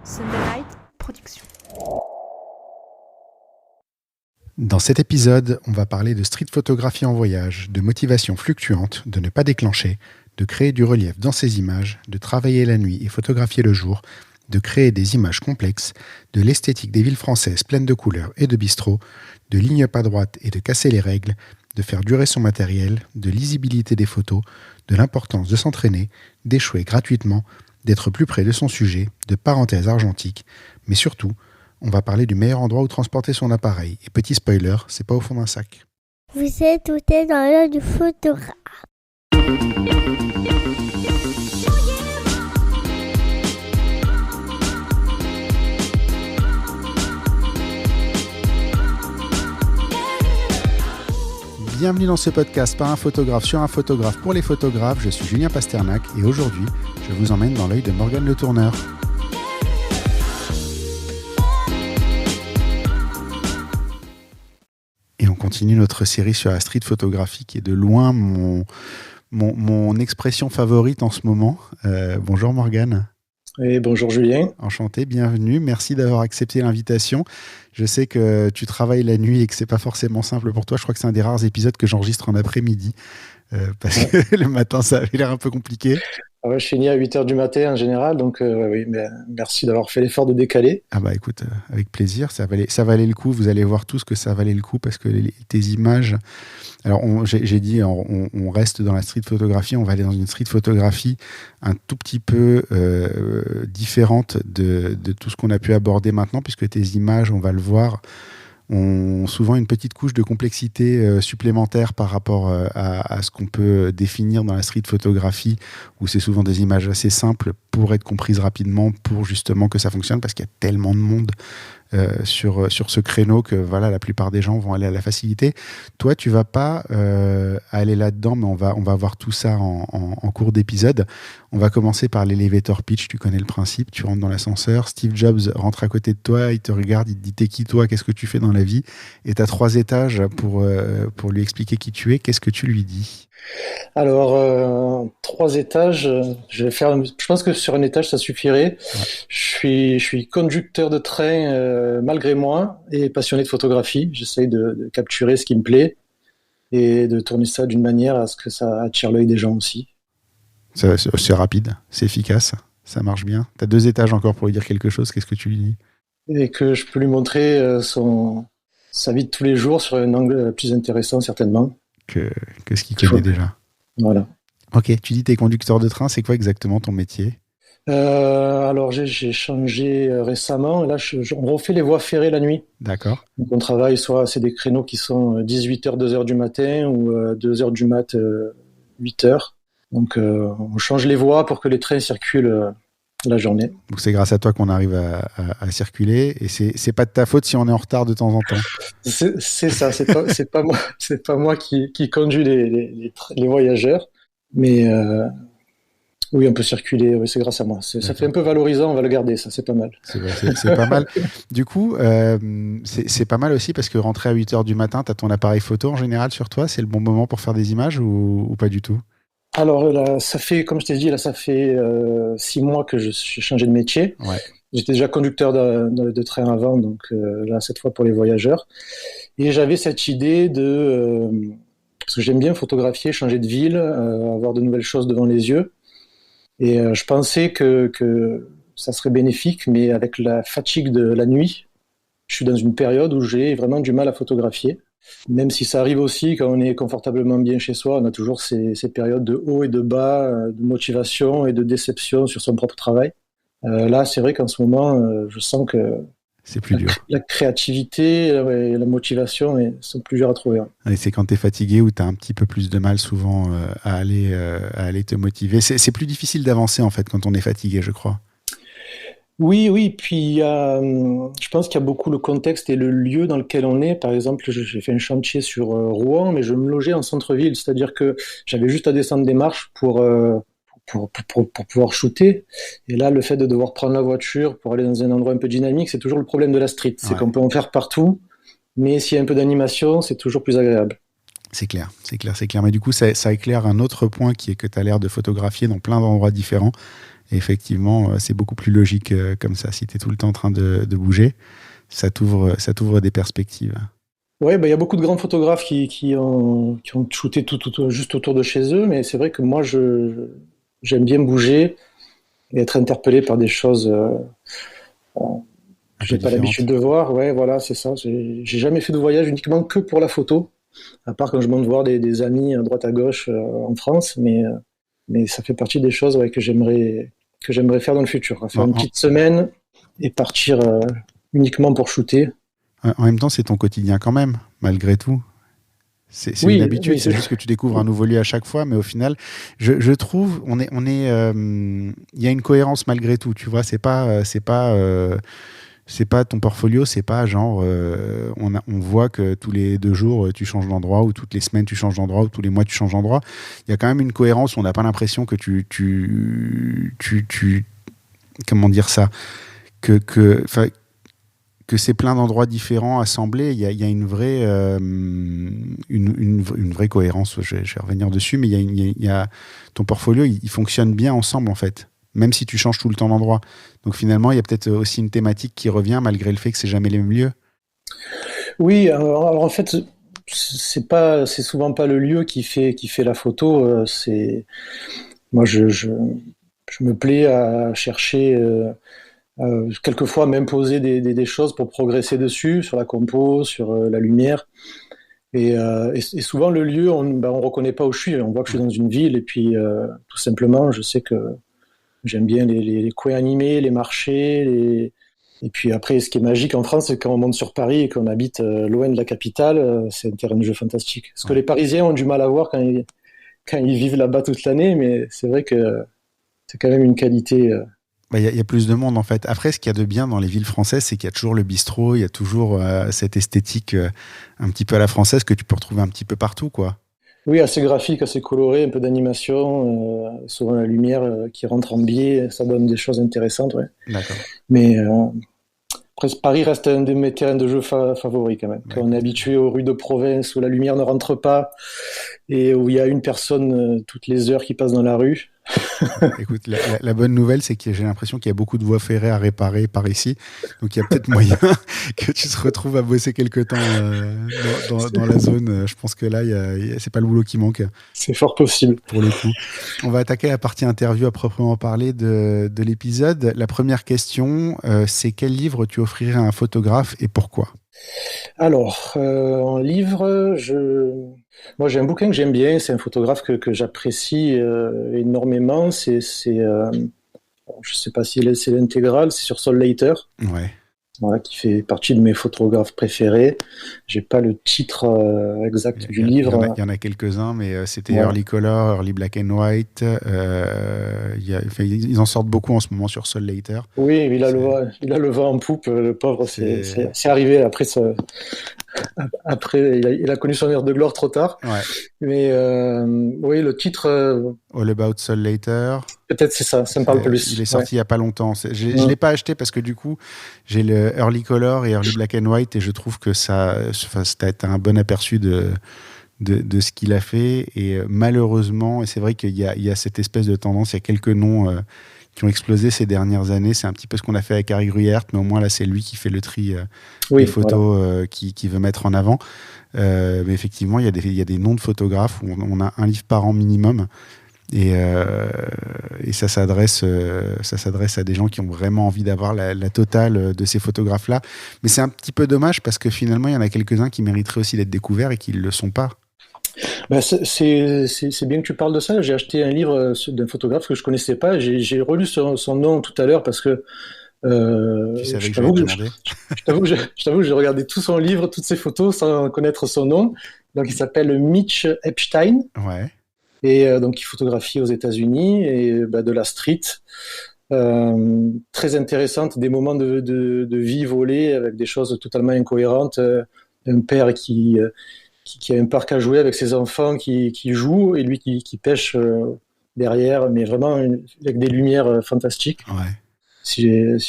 Sunderlight Productions. Dans cet épisode, on va parler de street photographie en voyage, de motivation fluctuante, de ne pas déclencher, de créer du relief dans ses images, de travailler la nuit et photographier le jour, de créer des images complexes, de l'esthétique des villes françaises pleines de couleurs et de bistrots, de lignes pas droites et de casser les règles, de faire durer son matériel, de lisibilité des photos, de l'importance de s'entraîner, d'échouer gratuitement, d'être plus près de son sujet, de parenthèses argentiques, mais surtout, on va parler du meilleur endroit où transporter son appareil. Et petit spoiler, c'est pas au fond d'un sac. Vous êtes tout est dans l'œil du photographe. Bienvenue dans ce podcast par un photographe sur un photographe pour les photographes. Je suis Julien Pasternak et aujourd'hui, je vous emmène dans l'œil de Morgane Le Tourneur. Et on continue notre série sur la street photographie qui est de loin mon expression favorite en ce moment. Bonjour Morgane. Et bonjour Julien. Enchanté, bienvenue. Merci d'avoir accepté l'invitation. Je sais que tu travailles la nuit et que c'est pas forcément simple pour toi. Je crois que c'est un des rares épisodes que j'enregistre en après-midi parce que le matin, ça avait l'air un peu compliqué. Ouais, je finis à 8h du matin en général, donc oui, mais merci d'avoir fait l'effort de décaler. Ah bah écoute, avec plaisir, ça valait le coup. Vous allez voir tous que ça valait le coup parce que tes images... Alors, j'ai dit, on reste dans la street photographie, on va aller dans une street photographie un tout petit peu différente de tout ce qu'on a pu aborder maintenant, puisque tes images, on va le voir, ont souvent une petite couche de complexité supplémentaire par rapport à ce qu'on peut définir dans la street photographie, où c'est souvent des images assez simples pour être comprises rapidement, pour justement que ça fonctionne, parce qu'il y a tellement de monde sur ce créneau que voilà, la plupart des gens vont aller à la facilité. Toi, tu vas pas aller là-dedans, mais on va voir tout ça en cours d'épisode. On va commencer par l'elevator pitch. Tu connais le principe. Tu rentres dans l'ascenseur. Steve Jobs rentre à côté de toi. Il te regarde. Il te dit t'es qui toi? Qu'est-ce que tu fais dans la vie? Et tu as 3 étages pour lui expliquer qui tu es. Qu'est-ce que tu lui dis? Alors, 3 étages, je pense que sur un étage, ça suffirait. Ouais. Je suis conducteur de train malgré moi et passionné de photographie. J'essaye de capturer ce qui me plaît et de tourner ça d'une manière à ce que ça attire l'œil des gens aussi. C'est rapide, c'est efficace, ça marche bien. Tu as 2 étages encore pour lui dire quelque chose. Qu'est-ce que tu lui dis? Et que je peux lui montrer sa vie de tous les jours sur un angle plus intéressant, certainement. Que ce qu'il connaît déjà. Voilà. Ok, tu dis t'es conducteur de train, c'est quoi exactement ton métier? Alors j'ai changé récemment, et là on refait les voies ferrées la nuit. D'accord. Donc on travaille, soit c'est des créneaux qui sont 18h, 2h du matin, ou 2h du mat, 8h. Donc on change les voies pour que les trains circulent la journée. Donc c'est grâce à toi qu'on arrive à circuler, et c'est pas de ta faute si on est en retard de temps en temps. C'est ça, c'est pas moi qui conduis les voyageurs, mais oui, on peut circuler, oui, c'est grâce à moi. Ça fait un peu valorisant, on va le garder, ça, c'est pas mal. C'est pas mal. Du coup, c'est pas mal aussi parce que rentrer à 8h du matin, t'as ton appareil photo en général sur toi, c'est le bon moment pour faire des images ou pas du tout? Alors là, ça fait, comme je t'ai dit, là, ça fait 6 mois que j'ai changé de métier. Ouais. J'étais déjà conducteur de train avant, donc là, cette fois pour les voyageurs. Et j'avais cette idée parce que j'aime bien photographier, changer de ville, avoir de nouvelles choses devant les yeux. Et je pensais que ça serait bénéfique, mais avec la fatigue de la nuit, je suis dans une période où j'ai vraiment du mal à photographier. Même si ça arrive aussi quand on est confortablement bien chez soi, on a toujours ces périodes de haut et de bas, de motivation et de déception sur son propre travail. Là, c'est vrai qu'en ce moment, je sens que c'est plus dur. La créativité et la motivation sont plus dures à trouver. Hein. Et c'est quand tu es fatigué où tu as un petit peu plus de mal souvent à aller te motiver. C'est plus difficile d'avancer en fait quand on est fatigué, je crois. Oui, puis je pense qu'il y a beaucoup le contexte et le lieu dans lequel on est. Par exemple, j'ai fait un chantier sur Rouen, mais je me logeais en centre-ville, c'est-à-dire que j'avais juste à descendre des marches pour pouvoir shooter. Et là, le fait de devoir prendre la voiture pour aller dans un endroit un peu dynamique, c'est toujours le problème de la street. C'est qu'on peut en faire partout, mais s'il y a un peu d'animation, c'est toujours plus agréable. C'est clair. Mais du coup, ça éclaire un autre point qui est que tu as l'air de photographier dans plein d'endroits différents. Et effectivement, c'est beaucoup plus logique comme ça. Si tu es tout le temps en train de bouger, ça t'ouvre des perspectives. Ouais, bah, il y a beaucoup de grands photographes qui ont shooté juste autour de chez eux, mais c'est vrai que moi, j'aime bien bouger et être interpellé par des choses Un que peu j'ai pas différentes. l'habitude de voir. Ouais, voilà, c'est ça. J'ai jamais fait de voyage uniquement que pour la photo, à part quand je monte voir des amis à droite à gauche en France, mais ça fait partie des choses ouais, que j'aimerais faire dans le futur. Faire En, une en- petite semaine et partir uniquement pour shooter. en même temps, c'est ton quotidien quand même, malgré tout. C'est une Oui, habitude, oui, c'est juste que tu découvres un nouveau lieu à chaque fois, mais au final, je trouve, il y a une cohérence malgré tout, tu vois, c'est pas ton portfolio, c'est pas genre, on voit que tous les 2 jours tu changes d'endroit, ou toutes les semaines tu changes d'endroit, ou tous les mois tu changes d'endroit. Il y a quand même une cohérence où on n'a pas l'impression que comment dire ça, enfin, que c'est plein d'endroits différents assemblés. Il y a une vraie cohérence. Je vais revenir dessus, mais il y a ton portfolio, il fonctionne bien ensemble en fait, même si tu changes tout le temps d'endroit. Donc finalement, il y a peut-être aussi une thématique qui revient malgré le fait que c'est jamais les mêmes lieux. oui. Alors, en fait, c'est souvent pas le lieu qui fait la photo. Moi, je me plais à chercher. Quelquefois même poser des choses pour progresser dessus, sur la compo, sur la lumière. Et souvent le lieu, on reconnaît pas où je suis. On voit que je suis dans une ville et puis tout simplement, je sais que j'aime bien les coins animés, les marchés. Et puis après, ce qui est magique en France, c'est quand on monte sur Paris et qu'on habite loin de la capitale, c'est un terrain de jeu fantastique. Ce que les Parisiens ont du mal à voir quand ils vivent là-bas toute l'année, mais c'est vrai que c'est quand même une qualité. Bah, y a plus de monde en fait. Après, ce qu'il y a de bien dans les villes françaises, c'est qu'il y a toujours le bistrot, il y a toujours cette esthétique un petit peu à la française que tu peux retrouver un petit peu partout, quoi. Oui, assez graphique, assez coloré, un peu d'animation, souvent la lumière qui rentre en biais, ça donne des choses intéressantes, ouais. D'accord. Mais presque Paris reste un de mes terrains de jeu favoris quand même. Bah, Quand on est écoute, habitué aux rues de province où la lumière ne rentre pas et où il y a une personne toutes les heures qui passe dans la rue. écoute, la bonne nouvelle, c'est que j'ai l'impression qu'il y a beaucoup de voies ferrées à réparer par ici. Donc il y a peut-être moyen que tu te retrouves à bosser quelque temps dans la zone. Je pense que là, c'est pas le boulot qui manque C'est fort possible. pour le coup. On va attaquer la partie interview à proprement parler de l'épisode. La première question, c'est quel livre tu offrirais à un photographe et pourquoi? Alors, en livre, moi j'ai un bouquin que j'aime bien, c'est un photographe que j'apprécie énormément, je sais pas si c'est l'intégrale, c'est sur Sol Leiter, Ouais. voilà, qui fait partie de mes photographes préférés. J'ai pas le titre exact du livre. Il y en a quelques-uns, mais c'était Ouais. Early Color, Early Black and White. Enfin, ils en sortent beaucoup en ce moment sur Sol Later. Oui, C'est- il a le vent en poupe, le pauvre, c'est- c'est arrivé après il a connu son heure de gloire trop tard. Ouais. Mais oui, le titre, All About Sol Later. peut-être c'est ça me parle plus. Il est Ouais. sorti il y a pas longtemps. Je Mm. l'ai pas acheté parce que du coup, j'ai le Early Color et Early Black and White et je trouve que t'as un bon aperçu de ce qu'il a fait. Et malheureusement, et c'est vrai qu'il y a cette espèce de tendance, il y a quelques noms qui ont explosé ces dernières années. C'est un petit peu ce qu'on a fait avec Harry Gruyert, mais au moins là, c'est lui qui fait le tri Oui, des photos qu'il veut mettre en avant. Mais effectivement, il y a des noms de photographes où on a un livre par an minimum. Et ça s'adresse à des gens qui ont vraiment envie d'avoir la totale de ces photographes-là. Mais c'est un petit peu dommage parce que finalement, il y en a quelques-uns qui mériteraient aussi d'être découverts et qui ne le sont pas. Ben, c'est bien que tu parles de ça. J'ai acheté un livre d'un photographe que je connaissais pas. J'ai relu son nom tout à l'heure parce que Tu savais je que j'allais t'avoue te que demander. je t'avoue que j'ai regardé tout son livre, toutes ses photos sans connaître son nom. Donc il s'appelle Mitch Epstein Ouais. et donc il photographie aux États-Unis et bah, de la street. Très intéressante, des moments de vie volés avec des choses totalement incohérentes. Un père qui a un parc à jouer avec ses enfants qui jouent et lui qui pêche derrière, mais vraiment avec des lumières fantastiques. Ouais. Si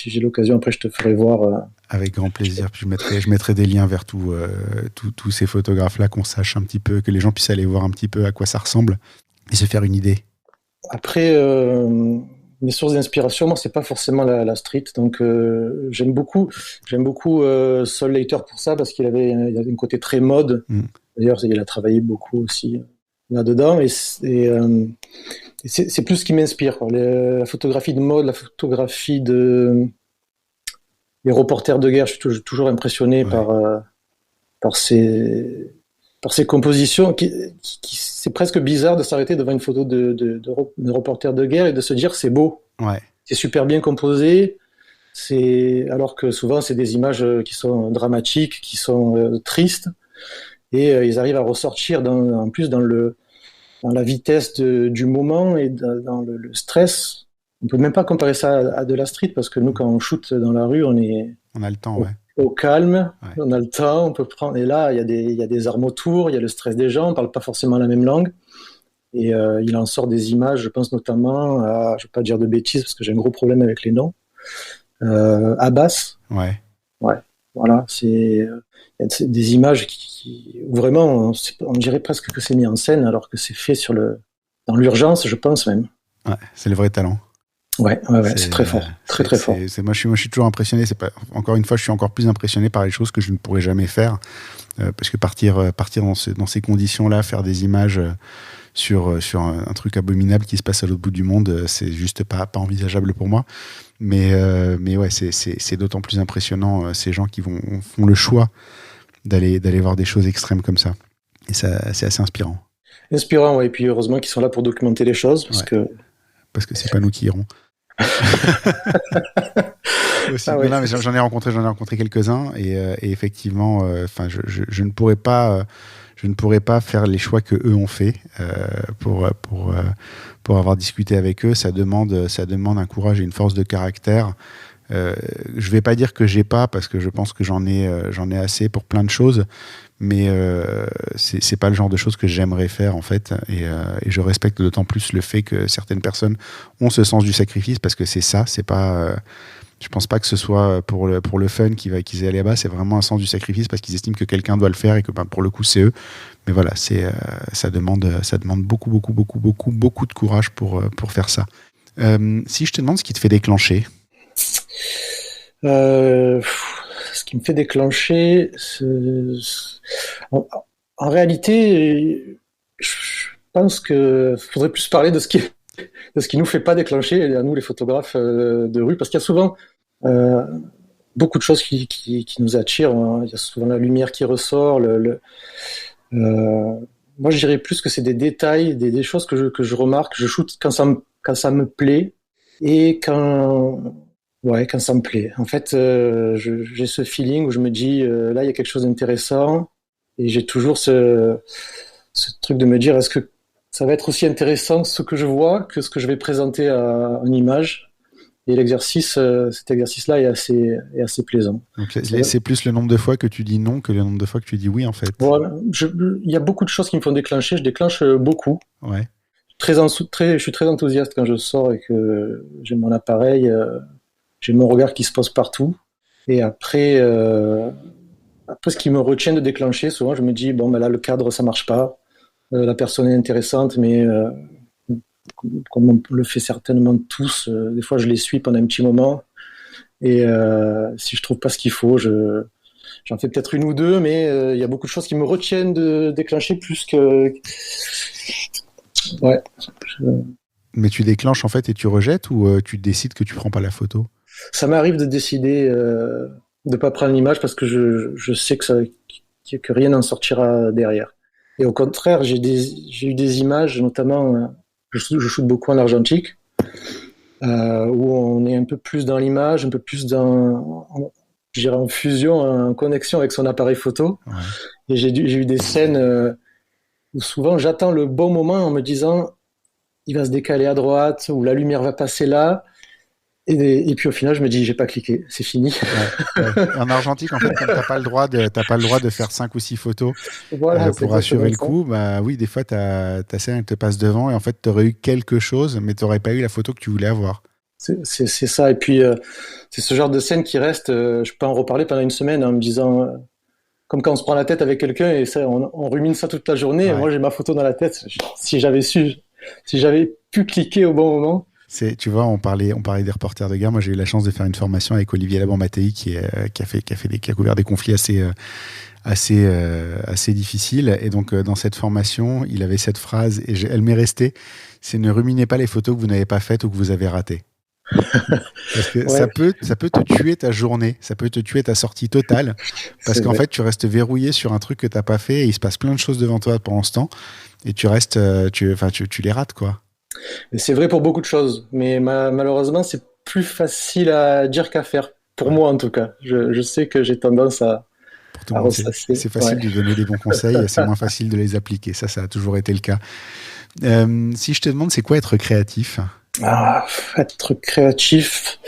j'ai l'occasion, après je te ferai voir. Avec grand plaisir. Puis je mettrai des liens vers tous ces photographes-là, qu'on sache un petit peu, que les gens puissent aller voir un petit peu à quoi ça ressemble et se faire une idée. Après, mes sources d'inspiration, moi, c'est pas forcément la street. Donc, j'aime beaucoup Sol Leiter pour ça parce il avait un côté très mode. D'ailleurs, il a travaillé beaucoup aussi là-dedans. Et c'est plus ce qui m'inspire, quoi. La photographie de mode, la photographie les reporters de guerre. Je suis toujours impressionné par ces compositions. C'est presque bizarre de s'arrêter devant une photo de reporter de guerre et de se dire c'est beau. Ouais. C'est super bien composé. Alors que souvent, c'est des images qui sont dramatiques, qui sont tristes. Et ils arrivent à ressortir en plus dans la vitesse du moment et dans le stress. On peut même pas comparer ça à de la street parce que nous, quand on shoot dans la rue, on a le temps, au calme, on a le temps, on peut prendre. Et là, il y a des armes autour, il y a le stress des gens, on parle pas forcément la même langue. Et il en sort des images, je pense notamment à, je vais pas dire de bêtises parce que j'ai un gros problème avec les noms, Abbas. Ouais. Voilà, il y a des images où vraiment, on dirait presque que c'est mis en scène alors que c'est fait dans l'urgence, je pense même. Ouais, c'est le vrai talent. Ouais, c'est très fort, très fort. Moi, je suis toujours impressionné. Encore une fois, je suis encore plus impressionné par les choses que je ne pourrais jamais faire, parce que partir dans ces conditions-là, faire des images sur un truc abominable qui se passe à l'autre bout du monde, c'est juste pas envisageable pour moi. Mais ouais, c'est d'autant plus impressionnant ces gens qui font le choix d'aller voir des choses extrêmes comme ça. Et ça, c'est assez inspirant. Inspirant, ouais. Et puis heureusement qu'ils sont là pour documenter les choses, parce que c'est pas nous qui irons. Aussi, mais j'en ai rencontré quelques-uns et effectivement, je ne pourrais pas faire les choix que eux ont fait pour avoir discuté avec eux. Ça demande un courage et une force de caractère. Je vais pas dire que j'ai pas, parce que je pense que j'en ai assez pour plein de choses, mais c'est pas le genre de choses que j'aimerais faire en fait, et je respecte d'autant plus le fait que certaines personnes ont ce sens du sacrifice, parce que c'est pas je pense pas que ce soit pour le fun qu'ils aient allé là-bas. C'est vraiment un sens du sacrifice parce qu'ils estiment que quelqu'un doit le faire et que pour le coup c'est eux. Mais voilà, ça demande beaucoup de courage pour faire ça. Si je te demande ce qui te fait déclencher. Ce qui me fait déclencher, en réalité, je pense que faudrait plus parler de ce qui nous fait pas déclencher, à nous les photographes de rue, parce qu'il y a souvent beaucoup de choses qui nous attirent, hein. Il y a souvent la lumière qui ressort. Moi, je dirais plus que c'est des détails, des choses que je remarque. Je shoot quand ça me plaît et quand ça me plaît. En fait, j'ai ce feeling où je me dis, là, il y a quelque chose d'intéressant. Et j'ai toujours ce truc de me dire, est-ce que ça va être aussi intéressant ce que je vois que ce que je vais présenter en image. Et cet exercice-là est assez plaisant. Donc, c'est plus le nombre de fois que tu dis non que le nombre de fois que tu dis oui, en fait. Voilà. Il y a beaucoup de choses qui me font déclencher. Je déclenche beaucoup. Ouais. Je suis très enthousiaste quand je sors et que j'ai mon appareil. J'ai mon regard qui se pose partout. Et après, ce qui me retient de déclencher, souvent, je me dis, bon, ben là, le cadre, ça marche pas. La personne est intéressante, mais comme on le fait certainement tous, des fois, je les suis pendant un petit moment. Et si je trouve pas ce qu'il faut, j'en fais peut-être une ou deux, mais il y a beaucoup de choses qui me retiennent de déclencher plus que... Ouais. Mais tu déclenches, en fait, et tu rejettes, ou tu décides que tu prends pas la photo? Ça m'arrive de décider de pas prendre l'image parce que je sais que rien n'en sortira derrière. Et au contraire, j'ai eu des images, notamment, je shoot beaucoup en argentique, où on est un peu plus dans l'image, un peu plus je dirais en fusion, en connexion avec son appareil photo. Ouais. Et j'ai eu des scènes où souvent j'attends le bon moment en me disant, il va se décaler à droite, ou la lumière va passer là. Et puis au final, je me dis, j'ai pas cliqué, c'est fini. Ouais. En argentique, en fait, comme t'as pas le droit de faire 5 ou 6 photos pour assurer le coup, bah oui, des fois, ta scène, elle te passe devant et en fait, t'aurais eu quelque chose, mais t'aurais pas eu la photo que tu voulais avoir. C'est ça. Et puis, c'est ce genre de scène qui reste, je peux en reparler pendant une semaine en me disant, comme quand on se prend la tête avec quelqu'un et ça, on rumine ça toute la journée. Ouais. Et moi, j'ai ma photo dans la tête. Si j'avais pu cliquer au bon moment, Tu vois, on parlait des reporters de guerre. Moi, j'ai eu la chance de faire une formation avec Olivier Laban-Mattei qui a couvert des conflits assez difficiles. Et donc, dans cette formation, il avait cette phrase, et elle m'est restée, c'est ne ruminez pas les photos que vous n'avez pas faites ou que vous avez ratées. Parce que ça peut te tuer ta journée, ça peut te tuer ta sortie totale, parce qu'en fait, tu restes verrouillé sur un truc que tu n'as pas fait et il se passe plein de choses devant toi pendant ce temps et tu restes, tu les rates, quoi. Mais c'est vrai pour beaucoup de choses, mais malheureusement, c'est plus facile à dire qu'à faire. Pour moi, en tout cas. Je sais que j'ai tendance Pour tout le à monde, ressasser. c'est facile de donner des bons conseils, c'est moins facile de les appliquer. Ça a toujours été le cas. Si je te demande, c'est quoi être créatif? Être créatif.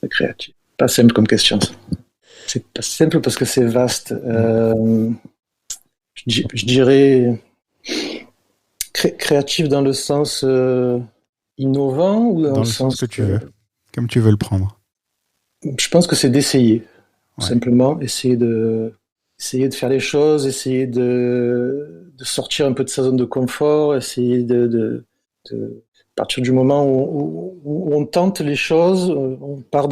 Créatif. Pas simple comme question. C'est pas simple parce que c'est vaste. Je dirais créatif dans le sens innovant ou dans le sens que tu veux, comme tu veux le prendre. Je pense que c'est d'essayer, Ouais. simplement essayer de faire les choses, essayer de sortir un peu de sa zone de confort, essayer de à partir du moment où on tente les choses, on part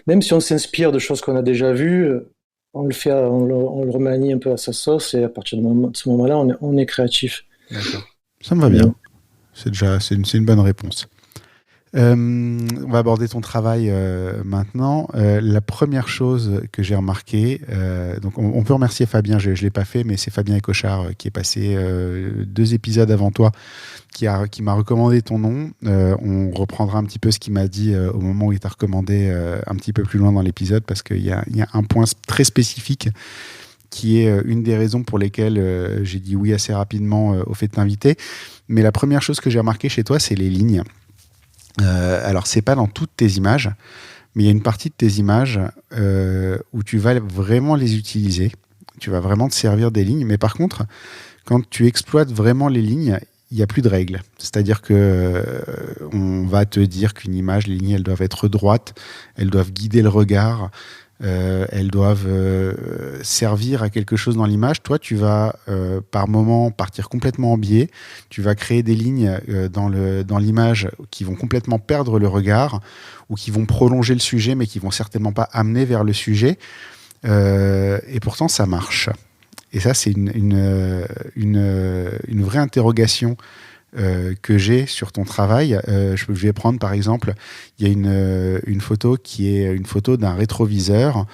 même si on s'inspire de choses qu'on a déjà vues, on le fait, on le remanie un peu à sa sauce et à partir de ce moment-là, on est créatif. D'accord. Ça me va bien. C'est une bonne réponse. On va aborder ton travail maintenant. La première chose que j'ai remarqué, donc on peut remercier Fabien, je ne l'ai pas fait, mais c'est Fabien Ecochard qui est passé 2 épisodes avant toi, qui m'a recommandé ton nom. On reprendra un petit peu ce qu'il m'a dit au moment où il t'a recommandé un petit peu plus loin dans l'épisode, parce qu'il y a un point très spécifique qui est une des raisons pour lesquelles j'ai dit oui assez rapidement au fait de t'inviter. Mais la première chose que j'ai remarqué chez toi, c'est les lignes. Alors, c'est pas dans toutes tes images, mais il y a une partie de tes images où tu vas vraiment les utiliser. Tu vas vraiment te servir des lignes. Mais par contre, quand tu exploites vraiment les lignes, il n'y a plus de règles. C'est-à-dire que on va te dire qu'une image, les lignes, elles doivent être droites, elles doivent guider le regard, elles doivent servir à quelque chose dans l'image. Toi, tu vas par moment partir complètement en biais. Tu vas créer des lignes dans l'image qui vont complètement perdre le regard ou qui vont prolonger le sujet, mais qui vont certainement pas amener vers le sujet. Et pourtant, ça marche. Et ça, c'est une vraie interrogation que j'ai sur ton travail. Je vais prendre par exemple, il y a une photo qui est une photo d'un rétroviseur.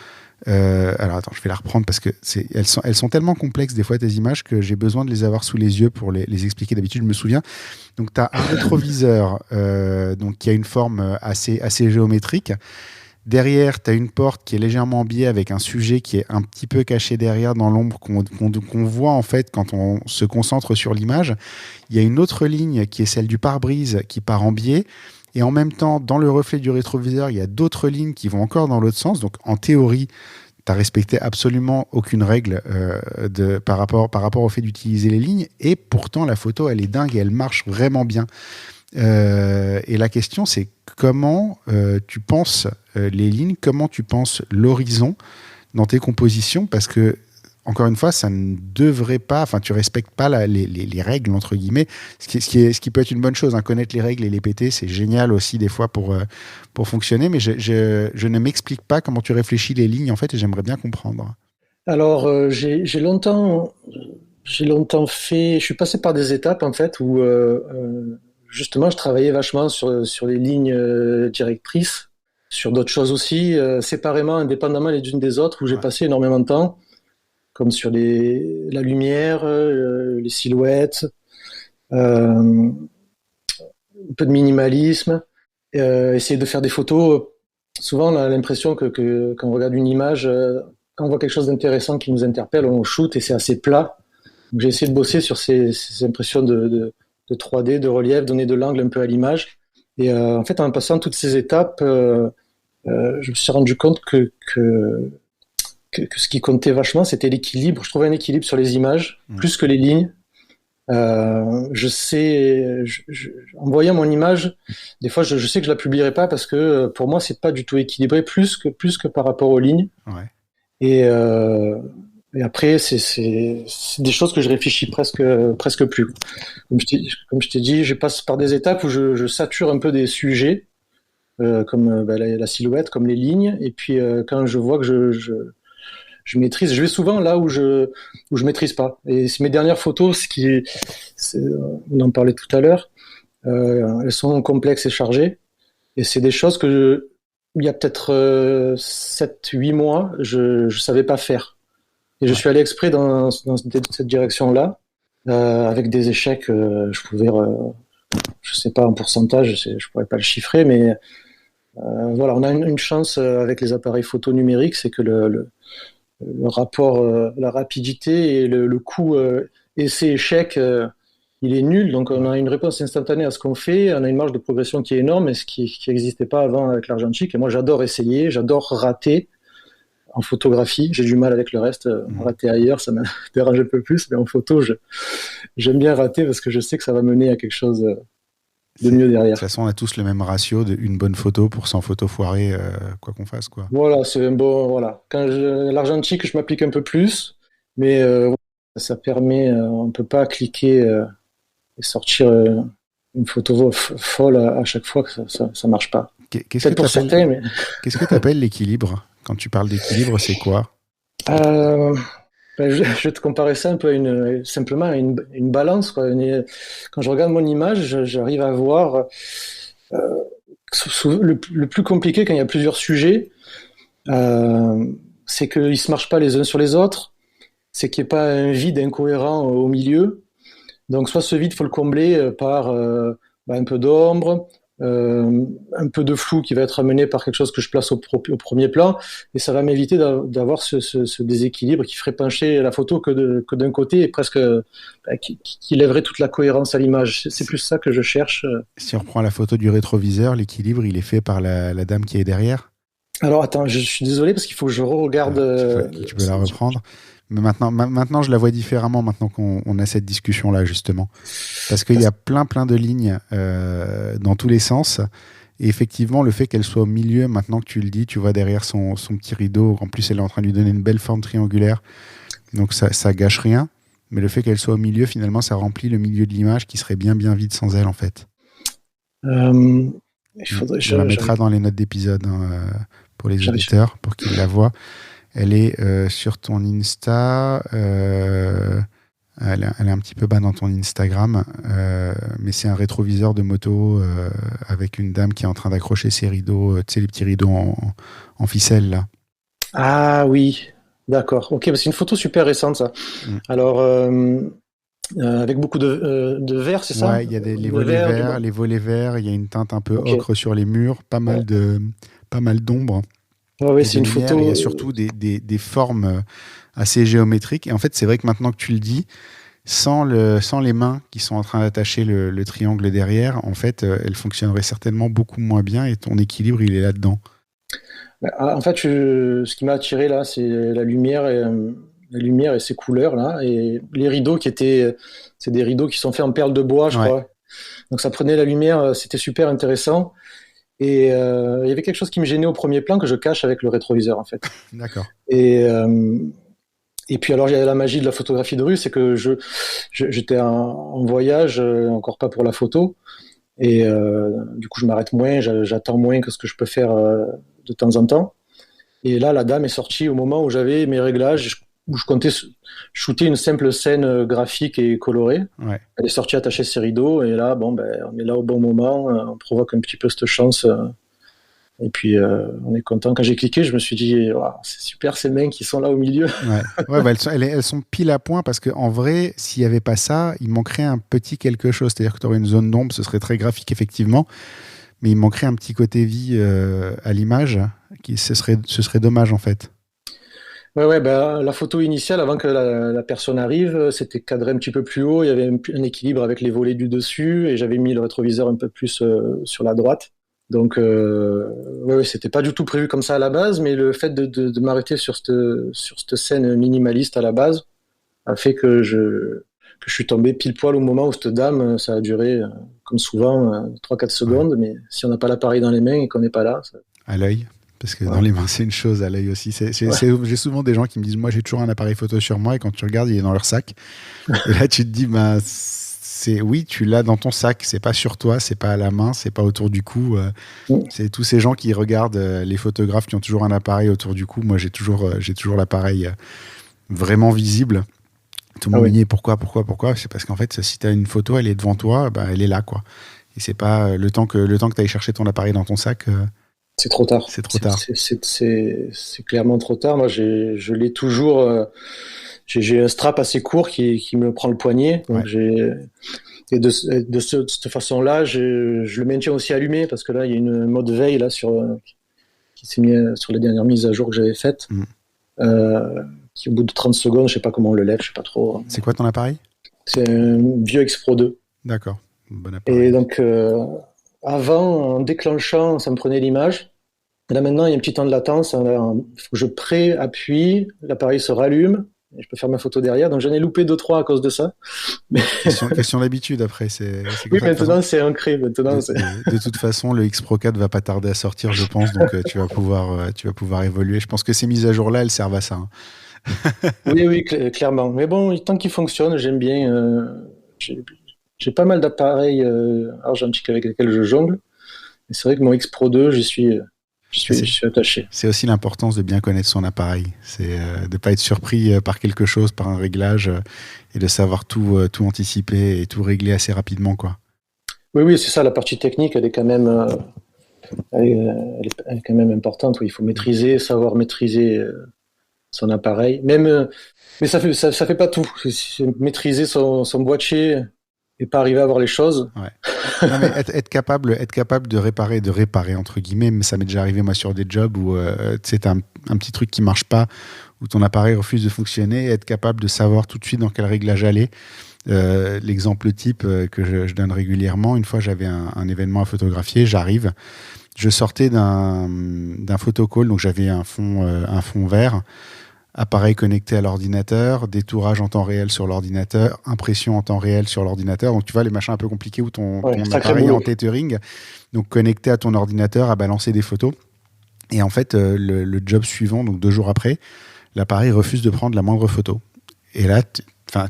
Alors attends, je vais la reprendre parce que elles sont tellement complexes des fois tes images que j'ai besoin de les avoir sous les yeux pour les expliquer. D'habitude, je me souviens. Donc tu as un rétroviseur donc qui a une forme assez géométrique. Derrière, tu as une porte qui est légèrement en biais avec un sujet qui est un petit peu caché derrière dans l'ombre qu'on voit en fait quand on se concentre sur l'image. Il y a une autre ligne qui est celle du pare-brise qui part en biais. Et en même temps, dans le reflet du rétroviseur, il y a d'autres lignes qui vont encore dans l'autre sens. Donc en théorie, tu n'as respecté absolument aucune règle par rapport au fait d'utiliser les lignes. Et pourtant, la photo, elle est dingue et elle marche vraiment bien. Et la question, c'est comment tu penses les lignes, comment tu penses l'horizon dans tes compositions, parce que, encore une fois, ça ne devrait pas, enfin, tu respectes pas les règles, entre guillemets, ce qui peut être une bonne chose, hein. Connaître les règles et les péter, c'est génial aussi des fois pour fonctionner, mais je ne m'explique pas comment tu réfléchis les lignes, en fait, et j'aimerais bien comprendre. Alors, j'ai longtemps fait, je suis passé par des étapes, en fait, où justement, je travaillais vachement sur les lignes directrices, sur d'autres choses aussi, séparément, indépendamment les unes des autres, où j'ai passé énormément de temps, comme sur la lumière, les silhouettes, un peu de minimalisme, essayer de faire des photos. Souvent, on a l'impression que quand on regarde une image, quand on voit quelque chose d'intéressant qui nous interpelle, on shoot et c'est assez plat. Donc, j'ai essayé de bosser sur ces impressions de 3D, de relief, donner de l'angle un peu à l'image. Et en fait, en passant toutes ces étapes, je me suis rendu compte que ce qui comptait vachement, c'était l'équilibre. Je trouvais un équilibre sur les images, plus que les lignes. En voyant mon image, des fois, je sais que je la publierai pas parce que pour moi, c'est pas du tout équilibré, plus que par rapport aux lignes. Ouais. Et Et après, c'est des choses que je réfléchis presque plus. Comme je t'ai dit, je passe par des étapes où je sature un peu des sujets, comme la silhouette, comme les lignes. Et puis, quand je vois que je maîtrise, je vais souvent là où je maîtrise pas. Et mes dernières photos, on en parlait tout à l'heure, elles sont complexes et chargées. Et c'est des choses il y a peut-être 7-8 mois, je savais pas faire. Et je suis allé exprès dans cette direction-là, avec des échecs, je pouvais, je sais pas en pourcentage, je pourrais pas le chiffrer, mais voilà, on a une chance avec les appareils photo numériques, c'est que le rapport, la rapidité et le coût essai-échec, il est nul. Donc on a une réponse instantanée à ce qu'on fait, on a une marge de progression qui est énorme, et ce qui n'existait pas avant avec l'argentique. Et moi, j'adore essayer, j'adore rater. En photographie, j'ai du mal avec le reste. Rater ailleurs, ça me dérange un peu plus, mais en photo, j'aime bien rater parce que je sais que ça va mener à quelque chose de mieux derrière. De toute façon, on a tous le même ratio d'une bonne photo pour 100 photos foirées, quoi qu'on fasse, quoi. Voilà, c'est un bon. Voilà. L'argentique, je m'applique un peu plus, mais ça permet, on peut pas cliquer et sortir une photo folle à chaque fois, que ça marche pas. Qu'est-ce que tu appelles l'équilibre? Quand tu parles d'équilibre, c'est quoi? Je vais te comparer ça un peu simplement à une balance, quoi. Quand je regarde mon image, j'arrive à voir le plus compliqué quand il y a plusieurs sujets, c'est qu'ils ne se marchent pas les uns sur les autres, c'est qu'il n'y ait pas un vide incohérent au milieu. Donc soit ce vide, il faut le combler par un peu d'ombre, un peu de flou qui va être amené par quelque chose que je place au premier plan, et ça va m'éviter d'avoir ce déséquilibre qui ferait pencher la photo que d'un côté, et presque qui lèverait toute la cohérence à l'image. C'est plus ça que je cherche. Si on reprend la photo du rétroviseur, l'équilibre, il est fait par la dame qui est derrière? Alors attends, je suis désolé parce qu'il faut que je re-regarde. Tu peux la reprendre. Mais maintenant, je la vois différemment maintenant qu'on a cette discussion-là, justement. Parce qu'il y a plein de lignes dans tous les sens. Et effectivement, le fait qu'elle soit au milieu, maintenant que tu le dis, tu vois derrière son petit rideau. En plus, elle est en train de lui donner une belle forme triangulaire. Donc, ça gâche rien. Mais le fait qu'elle soit au milieu, finalement, ça remplit le milieu de l'image qui serait bien vide sans elle, en fait. Je la mettrai dans les notes d'épisode pour les auditeurs, pour qu'ils la voient. Elle est sur ton Insta, elle est un petit peu bas dans ton Instagram, mais c'est un rétroviseur de moto avec une dame qui est en train d'accrocher ses rideaux, tu sais, les petits rideaux en ficelle, là. Ah oui, d'accord. Ok, c'est une photo super récente, ça. Alors, avec beaucoup de verre, c'est ça? Ouais, il y a les volets verts, il y a une teinte un peu ocre sur les murs, pas mal d'ombre. Ouais, c'est une photo. Il y a surtout des formes assez géométriques. Et en fait, c'est vrai que maintenant que tu le dis, sans les mains qui sont en train d'attacher le triangle derrière, en fait, elle fonctionnerait certainement beaucoup moins bien et ton équilibre, il est là-dedans. En fait, ce qui m'a attiré là, c'est la lumière et ses couleurs là, et les rideaux c'est des rideaux qui sont faits en perles de bois, je crois. Donc ça prenait la lumière, c'était super intéressant. Et il y avait quelque chose qui me gênait au premier plan que je cache avec le rétroviseur, en fait. D'accord. Et puis alors il y a la magie de la photographie de rue, c'est que j'étais en voyage, encore pas pour la photo, et du coup je m'arrête moins, j'attends moins que ce que je peux faire de temps en temps. Et là la dame est sortie au moment où j'avais mes réglages, où je comptais shooter une simple scène graphique et colorée. Ouais. Elle est sortie attacher ses rideaux, et là on est là au bon moment, on provoque un petit peu cette chance. Et puis, on est content. Quand j'ai cliqué, je me suis dit, wow, c'est super ces mains qui sont là au milieu. Ouais, elles sont pile à point parce qu'en vrai, s'il n'y avait pas ça, il manquerait un petit quelque chose. C'est-à-dire que tu aurais une zone d'ombre, ce serait très graphique, effectivement. Mais il manquerait un petit côté vie à l'image. Ce serait dommage, en fait. Ouais, la photo initiale, avant que la personne arrive, c'était cadré un petit peu plus haut. Il y avait un équilibre avec les volets du dessus et j'avais mis le rétroviseur un peu plus sur la droite. Donc, c'était pas du tout prévu comme ça à la base, mais le fait de m'arrêter sur cette scène minimaliste à la base a fait que je suis tombé pile poil au moment où cette dame, ça a duré, comme souvent, 3-4 secondes, mais si on n'a pas l'appareil dans les mains et qu'on n'est pas là... À l'œil. Parce que dans les mains, c'est une chose, à l'œil aussi. J'ai souvent des gens qui me disent, moi, j'ai toujours un appareil photo sur moi, et quand tu regardes, il est dans leur sac. Et là, tu te dis, bah, oui, tu l'as dans ton sac. C'est pas sur toi, c'est pas à la main, c'est pas autour du cou. C'est tous ces gens qui regardent les photographes qui ont toujours un appareil autour du cou. Moi, j'ai toujours l'appareil vraiment visible. Tout le monde me dit pourquoi. C'est parce qu'en fait, si tu as une photo, elle est devant toi, bah, elle est là, quoi. Et c'est pas le temps que tu ailles chercher ton appareil dans ton sac. C'est trop tard. C'est trop tard. C'est clairement trop tard. Moi, je l'ai toujours. J'ai un strap assez court qui me prend le poignet. Donc et de cette façon-là, je le maintiens aussi allumé parce que là, il y a une mode veille là qui s'est mis sur les dernières mises à jour que j'avais faites. Qui au bout de 30 secondes, je sais pas comment on le lève, je sais pas trop. C'est quoi ton appareil ? C'est un vieux X-Pro 2. D'accord. Bon appareil. Et donc, avant, en déclenchant, ça me prenait l'image. Et là, maintenant, il y a un petit temps de latence. Il faut que je pré-appuie, l'appareil se rallume, et je peux faire ma photo derrière. Donc, j'en ai loupé 2-3 à cause de ça. Mais... Question d'habitude, après. Oui, maintenant, c'est ancré. De toute façon, le X Pro 4 va pas tarder à sortir, je pense. Donc, tu vas pouvoir évoluer. Je pense que ces mises à jour-là, elles servent à ça. Hein. Oui, clairement. Mais bon, tant qu'il fonctionne, j'aime bien. J'ai pas mal d'appareils argentiques avec lesquels je jongle. Et c'est vrai que mon X Pro 2, je suis attaché. C'est aussi l'importance de bien connaître son appareil. C'est de ne pas être surpris par quelque chose, par un réglage, et de savoir tout anticiper et tout régler assez rapidement, quoi. Oui, c'est ça. La partie technique, elle est quand même, elle est quand même importante. Oui, il faut savoir maîtriser son appareil. Mais ça fait pas tout. Maîtriser son boîtier et pas arriver à voir les choses. Ouais. Non, mais être capable de réparer entre guillemets. Mais ça m'est déjà arrivé moi sur des jobs où tu sais, un petit truc qui marche pas, où ton appareil refuse de fonctionner, et être capable de savoir tout de suite dans quel réglage aller. L'exemple type que je donne régulièrement, une fois j'avais un événement à photographier, je sortais d'un photocall, donc j'avais un fond vert, appareil connecté à l'ordinateur, détourage en temps réel sur l'ordinateur, impression en temps réel sur l'ordinateur. Donc tu vois les machins un peu compliqués où ton appareil est en tethering, donc connecté à ton ordinateur à balancer des photos. Et en fait, le job suivant, donc 2 jours après, l'appareil refuse de prendre la moindre photo. Et là,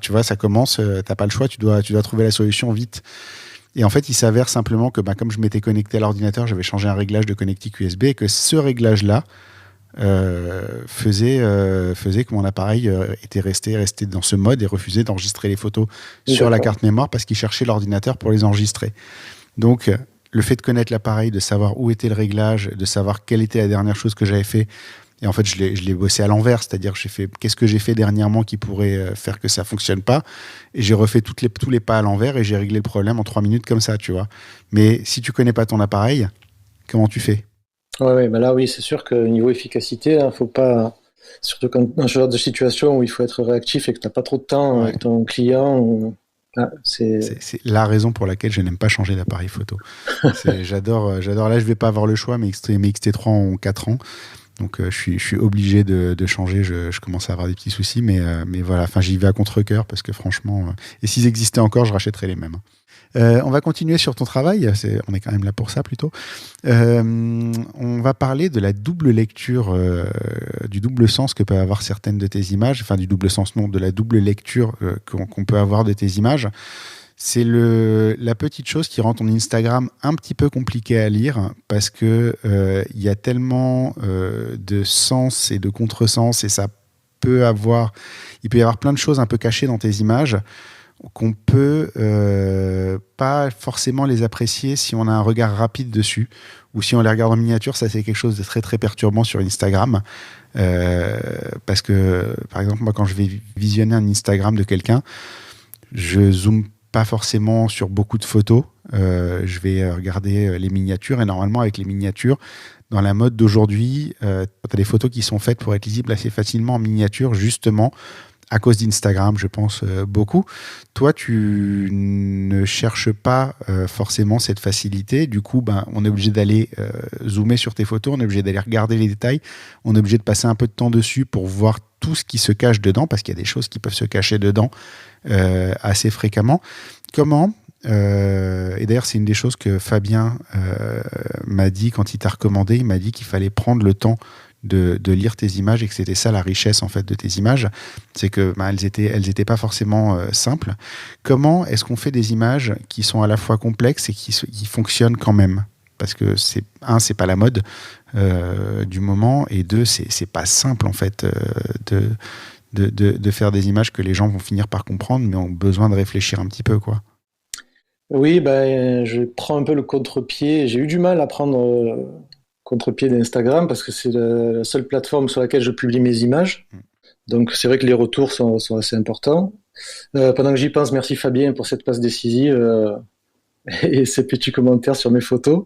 tu vois, ça commence, t'as pas le choix, tu dois trouver la solution vite. Et en fait, il s'avère simplement que comme je m'étais connecté à l'ordinateur, j'avais changé un réglage de connectique USB, et que ce réglage-là faisait que mon appareil était resté dans ce mode et refusait d'enregistrer les photos sur la carte mémoire parce qu'il cherchait l'ordinateur pour les enregistrer. Donc, le fait de connaître l'appareil, de savoir où était le réglage, de savoir quelle était la dernière chose que j'avais fait. Et en fait, je l'ai bossé à l'envers, c'est-à-dire qu'est-ce que j'ai fait dernièrement qui pourrait faire que ça fonctionne pas, et j'ai refait tous les pas à l'envers et j'ai réglé le problème en 3 minutes comme ça, tu vois. Mais si tu connais pas ton appareil, comment tu fais ? Ouais, bah là, oui, c'est sûr que niveau efficacité, faut pas, surtout dans ce genre de situation où il faut être réactif et que t'as pas trop de temps avec ton client. C'est la raison pour laquelle je n'aime pas changer d'appareil photo. J'adore. Là, je vais pas avoir le choix, mais mes XT3 ont 4 ans. Donc je suis obligé de changer, je commence à avoir des petits soucis, mais voilà, j'y vais à contre-cœur parce que franchement, et s'ils existaient encore, je rachèterais les mêmes. On va continuer sur ton travail, on est quand même là pour ça plutôt. On va parler de la double lecture, du double sens que peuvent avoir certaines de tes images, du double sens non, de la double lecture qu'on peut avoir de tes images. C'est la petite chose qui rend ton Instagram un petit peu compliqué à lire parce que il y a tellement de sens et de contresens, et il peut y avoir plein de choses un peu cachées dans tes images qu'on peut pas forcément les apprécier si on a un regard rapide dessus, ou si on les regarde en miniature. Ça, c'est quelque chose de très très perturbant sur Instagram, parce que par exemple moi, quand je vais visionner un Instagram de quelqu'un, je zoome pas forcément sur beaucoup de photos, je vais regarder les miniatures, et normalement avec les miniatures, dans la mode d'aujourd'hui, tu as des photos qui sont faites pour être lisibles assez facilement en miniature, justement à cause d'Instagram, je pense beaucoup. Toi, tu ne cherches pas forcément cette facilité. Du coup, on est obligé d'aller zoomer sur tes photos, on est obligé d'aller regarder les détails, on est obligé de passer un peu de temps dessus pour voir tout ce qui se cache dedans, parce qu'il y a des choses qui peuvent se cacher dedans assez fréquemment. Comment Et d'ailleurs, c'est une des choses que Fabien m'a dit quand il t'a recommandé. Il m'a dit qu'il fallait prendre le temps de lire tes images et que c'était ça la richesse en fait de tes images, c'est que elles étaient pas forcément simples. Comment est-ce qu'on fait des images qui sont à la fois complexes et qui fonctionnent quand même? Parce que c'est pas la mode du moment, et deux, c'est pas simple en fait de faire des images que les gens vont finir par comprendre, mais ont besoin de réfléchir un petit peu, quoi. Oui, ben, je prends un peu le contre-pied. J'ai eu du mal à prendre contre-pied d'Instagram parce que c'est la seule plateforme sur laquelle je publie mes images. Donc c'est vrai que les retours sont assez importants. Pendant que j'y pense, merci Fabien pour cette passe décisive et ces petits commentaires sur mes photos.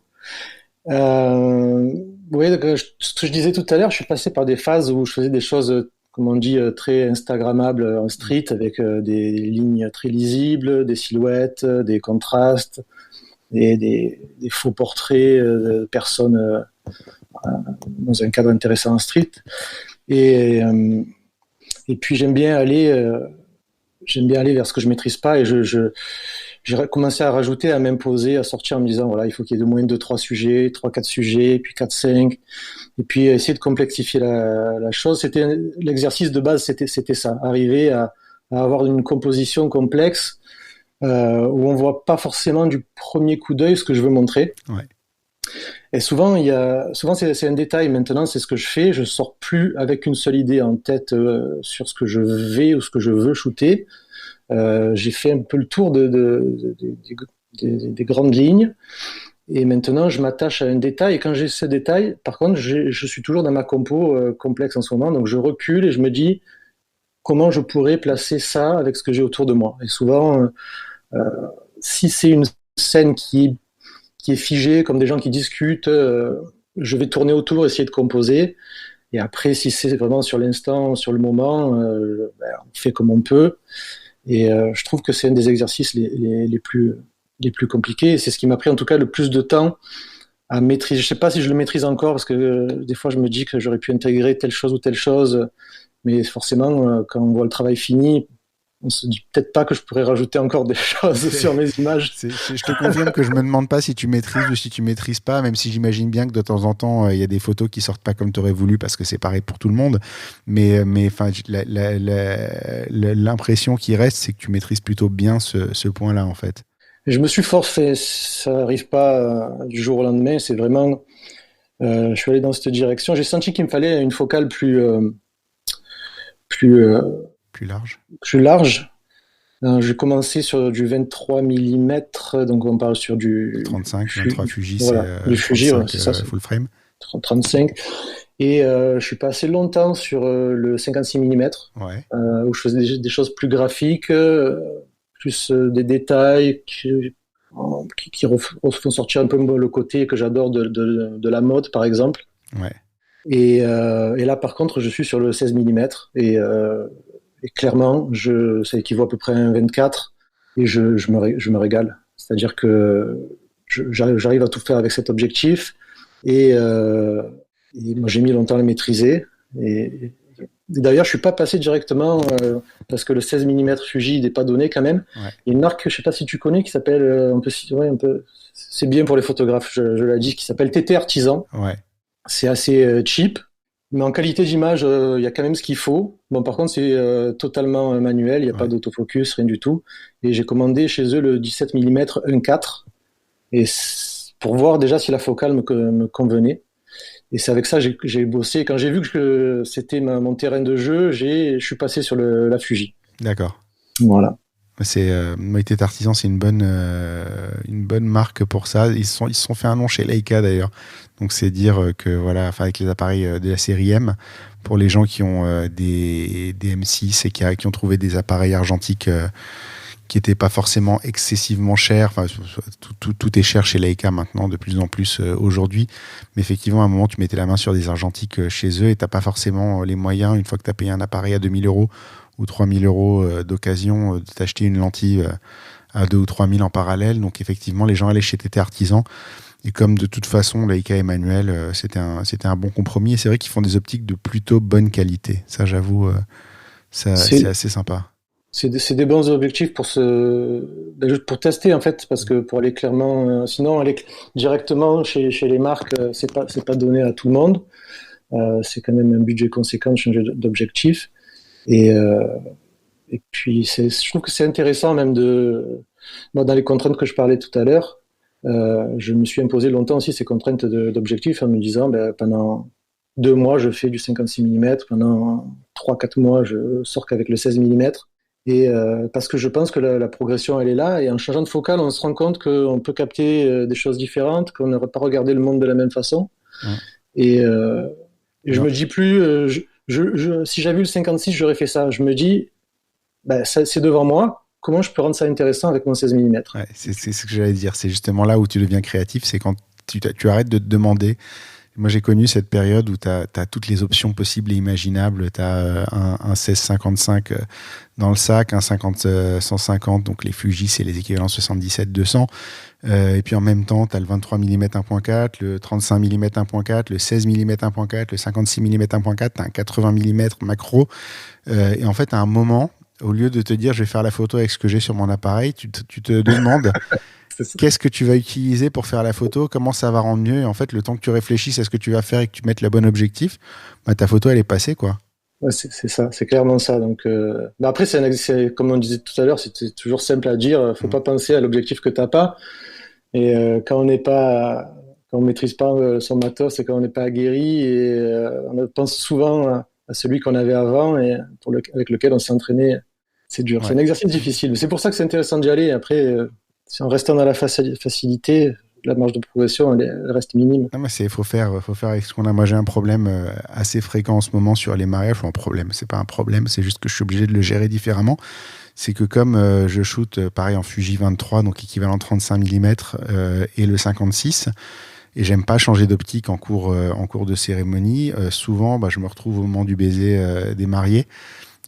Oui, donc, ce que je disais tout à l'heure, je suis passé par des phases où je faisais des choses, comme on dit, très Instagrammables en street, avec des lignes très lisibles, des silhouettes, des contrastes, des faux portraits de personnes dans un cadre intéressant en street. Et puis j'aime bien aller vers ce que je maîtrise pas, et j'ai commencé à rajouter, à m'imposer, à sortir en me disant voilà, il faut qu'il y ait au moins 2-3 sujets, 3-4 sujets, puis 4-5, et puis essayer de complexifier la chose. C'était l'exercice de base, c'était ça, arriver à avoir une composition complexe où on voit pas forcément du premier coup d'œil ce que je veux montrer. Ouais. Et souvent c'est un détail. Maintenant, c'est ce que je fais. Je sors plus avec une seule idée en tête sur ce que je vais ou ce que je veux shooter. J'ai fait un peu le tour des grandes lignes, et maintenant je m'attache à un détail, et quand j'ai ce détail, par contre, je suis toujours dans ma compo complexe en ce moment, donc je recule et je me dis comment je pourrais placer ça avec ce que j'ai autour de moi. Et souvent, si c'est une scène qui est figée, comme des gens qui discutent, je vais tourner autour, essayer de composer. Et après, si c'est vraiment sur l'instant, sur le moment, on fait comme on peut. Et je trouve que c'est un des exercices les plus compliqués. Et c'est ce qui m'a pris en tout cas le plus de temps à maîtriser. Je ne sais pas si je le maîtrise encore, parce que des fois je me dis que j'aurais pu intégrer telle chose ou telle chose. Mais forcément, quand on voit le travail fini, on se dit peut-être pas que je pourrais rajouter encore des choses sur mes images. Je te confirme que je me demande pas si tu maîtrises ou si tu maîtrises pas, même si j'imagine bien que de temps en temps, il y a des photos qui sortent pas comme tu aurais voulu, parce que c'est pareil pour tout le monde. Mais enfin, l'impression qui reste, c'est que tu maîtrises plutôt bien ce point-là, en fait. Je me suis forcé, ça n'arrive pas du jour au lendemain. C'est vraiment, je suis allé dans cette direction. J'ai senti qu'il me fallait une focale plus large. Plus large. J'ai commencé sur du 23 mm, donc on parle sur du 35, 23 Fuji, voilà, c'est du Fuji, 35, c'est ça, full frame. 35. Et je suis passé longtemps sur le 56 mm, ouais. Où je faisais des choses plus graphiques, plus des détails qui font sortir un peu le côté que j'adore de la mode, par exemple. Ouais. Et là, par contre, je suis sur le 16 mm, et clairement, ça équivaut à peu près à un 24, et je me régale. C'est-à-dire que j'arrive à tout faire avec cet objectif, et moi, j'ai mis longtemps à le maîtriser. Et d'ailleurs, je suis pas passé directement, parce que le 16 mm Fuji, il n'est pas donné quand même. Ouais. Il y a une marque, je sais pas si tu connais, qui s'appelle, c'est bien pour les photographes, je l'ai dit, qui s'appelle TT Artisan. Ouais. C'est assez cheap, mais en qualité d'image, il y a quand même ce qu'il faut. Bon, par contre, c'est totalement manuel, il n'y a pas d'autofocus, rien du tout. Et j'ai commandé chez eux le 17 mm 1.4, et pour voir déjà si la focale me convenait. Et c'est avec ça que j'ai bossé. Quand j'ai vu que c'était mon terrain de jeu, je suis passé sur la Fuji. D'accord. Voilà. TT Artisan, c'est une bonne marque pour ça. Ils se sont fait un nom chez Leica d'ailleurs. Donc c'est dire que voilà, avec les appareils de la série M, pour les gens qui ont des M6 et qui ont trouvé des appareils argentiques qui n'étaient pas forcément excessivement chers. Enfin, tout est cher chez Leica maintenant, de plus en plus aujourd'hui. Mais effectivement, à un moment, tu mettais la main sur des argentiques chez eux et tu n'as pas forcément les moyens, une fois que tu as payé un appareil à 2000 € ou 3000 € d'occasion, de t'acheter une lentille à 2 ou 3000 en parallèle. Donc effectivement, les gens allaient chez TT Artisan. Et comme de toute façon, Leica et manuel, c'était un bon compromis. Et c'est vrai qu'ils font des optiques de plutôt bonne qualité. Ça, j'avoue, c'est assez sympa. C'est des bons objectifs juste pour tester en fait, parce que pour aller clairement, sinon aller directement chez les marques, c'est pas donné à tout le monde. C'est quand même un budget conséquent de changer d'objectif. Et, euh, et puis je trouve que c'est intéressant même moi, dans les contraintes que je parlais tout à l'heure, je me suis imposé longtemps aussi ces contraintes d'objectifs en me disant, ben, pendant 2 mois, je fais du 56 mm, pendant 3-4 mois, je sors qu'avec le 16 mm. Et parce que je pense que la progression, elle est là. Et en changeant de focale, on se rend compte qu'on peut capter des choses différentes, qu'on n'aurait pas regardé le monde de la même façon. Ouais. Et, euh, et je me dis plus, si j'avais eu le 56, j'aurais fait ça. Je me dis, ben, c'est devant moi. Comment je peux rendre ça intéressant avec mon 16 mm? Ouais, c'est ce que j'allais dire. C'est justement là où tu deviens créatif. C'est quand tu arrêtes de te demander. Moi, j'ai connu cette période où tu as toutes les options possibles et imaginables. Tu as un 16-55 dans le sac, un 50-150, donc les Fuji, c'est les équivalents 77-200. Et puis en même temps, tu as le 23 mm 1.4, le 35 mm 1.4, le 16 mm 1.4, le 56 mm 1.4, tu as un 80 mm macro. Et en fait, à un moment, au lieu de te dire je vais faire la photo avec ce que j'ai sur mon appareil, tu te demandes qu'est-ce que tu vas utiliser pour faire la photo, comment ça va rendre mieux. Et en fait, le temps que tu réfléchisses à ce que tu vas faire et que tu mettes le bon objectif, bah, ta photo, elle est passée, quoi. Ouais, c'est ça, c'est clairement ça. Donc, mais après, comme on disait tout à l'heure, c'est toujours simple à dire. Faut pas penser à l'objectif que t'as pas. Et quand on maîtrise pas son matos et quand on n'est pas aguerri, et on pense souvent à celui qu'on avait avant et avec lequel on s'est entraîné. C'est dur, c'est un exercice difficile. C'est pour ça que c'est intéressant d'y aller. Après, si en restant dans la facilité, la marge de progression, elle reste minime. Non, mais faut faire avec ce qu'on a. Moi, j'ai un problème assez fréquent en ce moment sur les mariages. Enfin, c'est pas un problème, c'est juste que je suis obligé de le gérer différemment. C'est que comme je shoot pareil en Fuji 23, donc équivalent 35 mm, et le 56, et j'aime pas changer d'optique en cours de cérémonie, souvent je me retrouve au moment du baiser des mariés.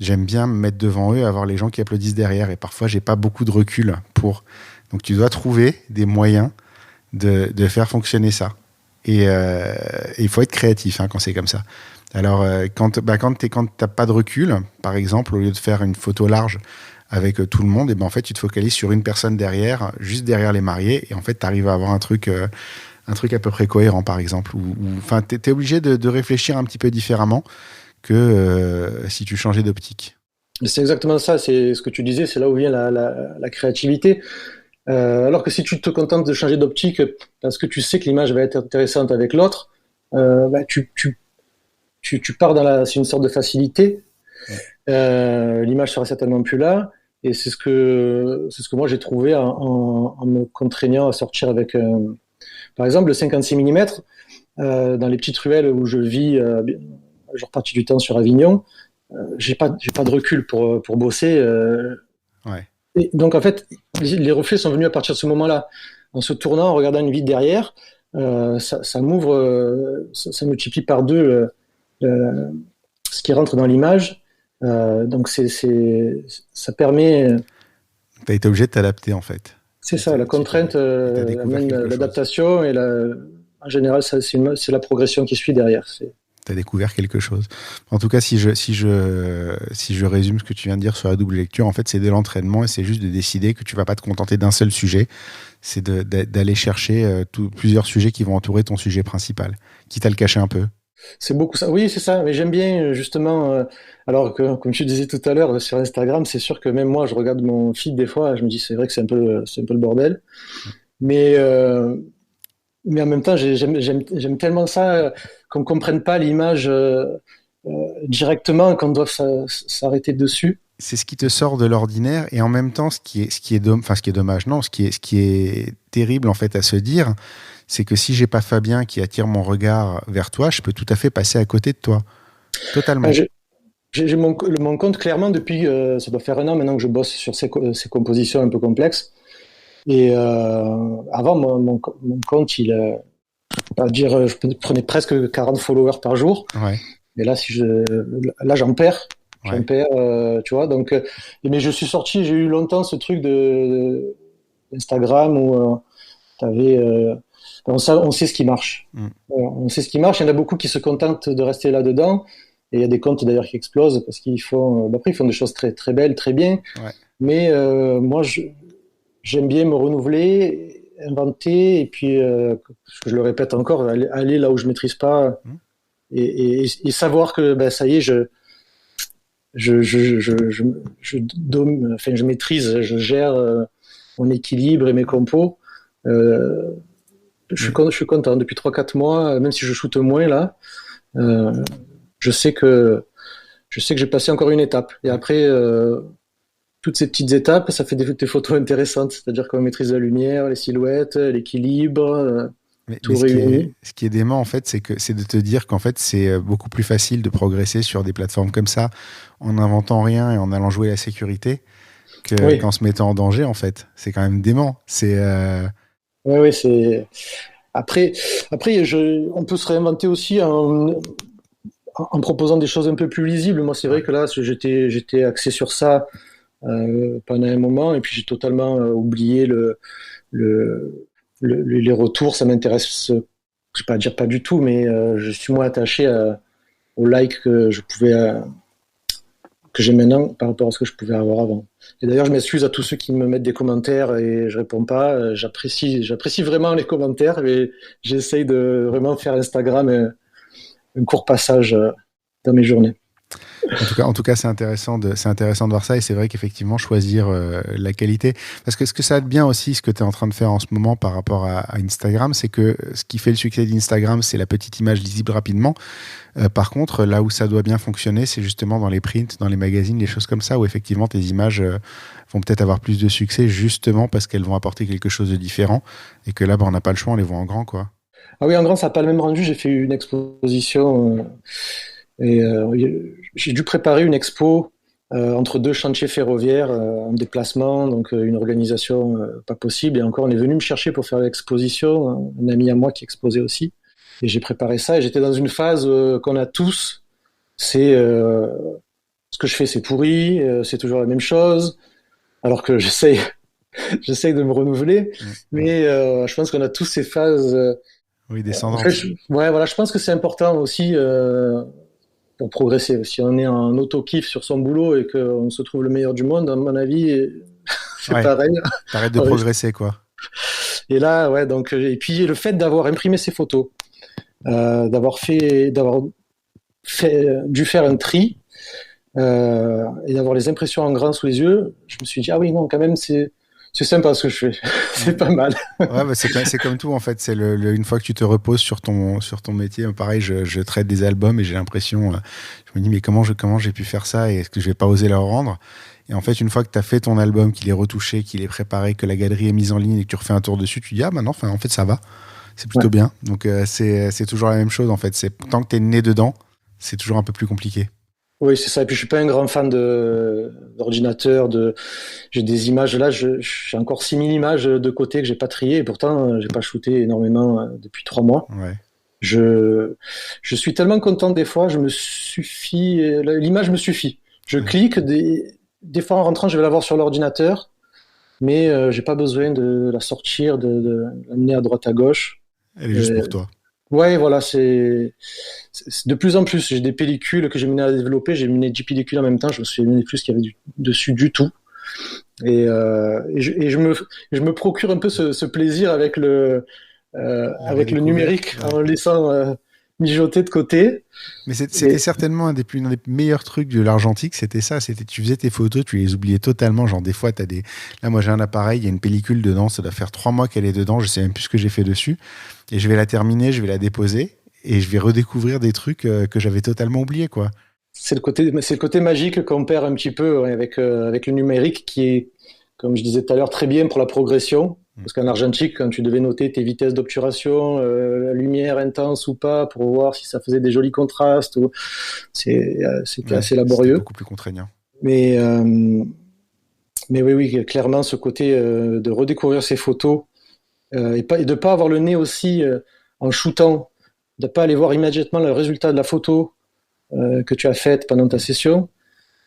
J'aime bien me mettre devant eux, avoir les gens qui applaudissent derrière, et parfois j'ai pas beaucoup de recul pour. Donc tu dois trouver des moyens de faire fonctionner ça. Et il faut être créatif quand c'est comme ça. Alors, quand t'as pas de recul, par exemple, au lieu de faire une photo large avec tout le monde, et en fait, tu te focalises sur une personne derrière, juste derrière les mariés, et en fait, tu arrives à avoir un truc à peu près cohérent, par exemple. Enfin, t'es obligé de réfléchir un petit peu différemment que si tu changeais d'optique. C'est exactement ça, c'est ce que tu disais, c'est là où vient la créativité. Alors que si tu te contentes de changer d'optique parce que tu sais que l'image va être intéressante avec l'autre, tu pars c'est une sorte de facilité. L'image sera certainement plus là, et c'est ce que moi j'ai trouvé en me contraignant à sortir avec, par exemple, le 56 mm dans les petites ruelles où je vis, la majeure partie du temps sur Avignon. J'ai pas de recul pour bosser. Ouais. Et donc en fait, les reflets sont venus à partir de ce moment-là. En se tournant, en regardant une vitre derrière, ça m'ouvre, ça multiplie par deux ce qui rentre dans l'image. Donc ça permet. Tu as été obligé de t'adapter en fait. C'est ça, la contrainte amène l'adaptation et en général, c'est la progression qui suit derrière. Tu as découvert quelque chose. En tout cas, si je résume ce que tu viens de dire sur la double lecture, en fait, c'est de l'entraînement et c'est juste de décider que tu vas pas te contenter d'un seul sujet. C'est d'aller chercher plusieurs sujets qui vont entourer ton sujet principal, quitte à le cacher un peu. C'est beaucoup ça. Oui, c'est ça. Mais j'aime bien justement. Alors que, comme tu disais tout à l'heure sur Instagram, c'est sûr que même moi, je regarde mon feed des fois, je me dis c'est vrai que c'est un peu le bordel. Mais en même temps, j'aime tellement ça qu'on ne comprenne pas l'image directement, qu'on doive s'arrêter dessus. C'est ce qui te sort de l'ordinaire et en même temps, ce qui est dommage, non, ce qui est terrible en fait à se dire, c'est que si j'ai pas Fabien qui attire mon regard vers toi, je peux tout à fait passer à côté de toi, totalement. J'ai mon compte clairement depuis, ça doit faire 1 an maintenant que je bosse sur ces compositions un peu complexes. Et avant, mon compte, je prenais presque 40 followers par jour. Ouais. Et là, j'en perds. J'en perds, tu vois. Donc, mais je suis sorti, j'ai eu longtemps ce truc d'Instagram où on sait ce qui marche. On sait ce qui marche. Il y en a beaucoup qui se contentent de rester là-dedans. Et il y a des comptes d'ailleurs qui explosent parce qu'ils font, après ils font des choses très très belles, très bien. Ouais. Mais moi, j'aime bien me renouveler, inventer, et puis je le répète encore, aller là où je maîtrise pas, Mmh. et savoir que ben ça y est, je maîtrise, je gère mon équilibre et mes compos. Euh, Mais je suis content. Depuis 3-4 mois, même si je shoote moins là, euh, je sais que j'ai passé encore une étape. Et après, toutes ces petites étapes, ça fait des photos intéressantes. C'est-à-dire qu'on maîtrise la lumière, les silhouettes, l'équilibre, mais tout réuni. ce qui est dément, en fait, c'est de te dire qu'en fait, c'est beaucoup plus facile de progresser sur des plateformes comme ça en n'inventant rien et en allant jouer la sécurité Oui, qu'en se mettant en danger, en fait. C'est quand même dément. oui, oui, c'est. Après, on peut se réinventer aussi en proposant des choses un peu plus lisibles. Moi, c'est Ouais. vrai que là, j'étais axé sur ça pendant un moment, et puis j'ai totalement oublié le, les retours. Ça m'intéresse, je vais pas dire pas du tout, mais je suis moins attaché aux likes que j'ai maintenant par rapport à ce que je pouvais avoir avant. Et d'ailleurs, je m'excuse à tous ceux qui me mettent des commentaires et je réponds pas. J'apprécie vraiment les commentaires, mais j'essaye de vraiment faire Instagram un court passage dans mes journées. En tout cas, c'est intéressant de voir ça et c'est vrai qu'effectivement, choisir la qualité. Parce que ce que ça a de bien aussi, ce que tu es en train de faire en ce moment par rapport à Instagram, c'est que ce qui fait le succès d'Instagram, c'est la petite image lisible rapidement. Par contre, là où ça doit bien fonctionner, c'est justement dans les prints, dans les magazines, les choses comme ça, où effectivement tes images vont peut-être avoir plus de succès justement parce qu'elles vont apporter quelque chose de différent et que là, bah, on n'a pas le choix, on les voit en grand, quoi. Ah oui, en grand, ça n'a pas le même rendu. J'ai fait une exposition et j'ai dû préparer une expo entre deux chantiers ferroviaires en déplacement, donc une organisation pas possible. Et encore, on est venu me chercher pour faire l'exposition, hein, un ami à moi qui exposait aussi. Et j'ai préparé ça et j'étais dans une phase qu'on a tous. C'est ce que je fais, c'est pourri, c'est toujours la même chose. Alors que j'essaye de me renouveler, Mm. mais je pense qu'on a tous ces phases. Oui, En fait, descendante. ouais, voilà, je pense que c'est important aussi pour progresser. Si on est en auto-kiff sur son boulot et qu'on se trouve le meilleur du monde, à mon avis, c'est Ouais, pareil. t'arrêtes de progresser, quoi. Et là, ouais, donc, et puis le fait d'avoir imprimé ces photos, d'avoir dû faire un tri et d'avoir les impressions en grand sous les yeux, je me suis dit, ah oui, non, quand même, c'est sympa ce que je fais. C'est pas mal. Ouais, bah c'est comme tout en fait. C'est une fois que tu te reposes sur ton métier, pareil, je traite des albums et j'ai l'impression, je me dis mais comment j'ai pu faire ça et est-ce que je vais pas oser leur rendre? Et en fait, une fois que tu as fait ton album, qu'il est retouché, qu'il est préparé, que la galerie est mise en ligne et que tu refais un tour dessus, tu dis ah bah non, enfin en fait ça va, c'est Ouais. plutôt bien. Donc c'est toujours la même chose en fait. C'est tant que t'es né dedans, c'est toujours un peu plus compliqué. Oui, c'est ça. Et puis, je suis pas un grand fan d'ordinateur. J'ai des images là. J'ai encore 6 000 images de côté que j'ai pas triées. Et pourtant, j'ai pas shooté énormément depuis 3 mois. Ouais. Je, je suis tellement content des fois. L'image me suffit. Je Ouais. clique. Des fois, en rentrant, je vais la voir sur l'ordinateur. Mais j'ai pas besoin de la sortir, de l'amener à droite à gauche. Elle est juste Et, pour toi. ouais, voilà, c'est de plus en plus. J'ai des pellicules que j'ai mené à développer. J'ai mené 10 pellicules en même temps. Je me souviens plus ce qu'il y avait dessus du tout. Et je me procure un peu ce plaisir La avec le redécouverte. numérique Ouais. en le laissant mijoter de côté. Mais c'était Et, certainement un des meilleurs trucs de l'argentique, c'était ça. C'était tu faisais tes photos, tu les oubliais totalement. Genre des fois, t'as des. Là, moi, j'ai un appareil, il y a une pellicule dedans. Ça doit faire 3 mois qu'elle est dedans. Je sais même plus ce que j'ai fait dessus. Et je vais la terminer, je vais la déposer et je vais redécouvrir des trucs que j'avais totalement oubliés, quoi. c'est le côté magique qu'on perd un petit peu ouais, avec le numérique qui est, comme je disais tout à l'heure, très bien pour la progression. Mm. Parce qu'en argentique, quand tu devais noter tes vitesses d'obturation, la lumière intense ou pas, pour voir si ça faisait des jolis contrastes, c'était Ouais, assez c'était laborieux. beaucoup plus contraignant. Mais, euh, mais oui, oui, clairement, ce côté de redécouvrir ces photos et de pas avoir le nez aussi en shootant, de pas aller voir immédiatement le résultat de la photo que tu as faite pendant ta session,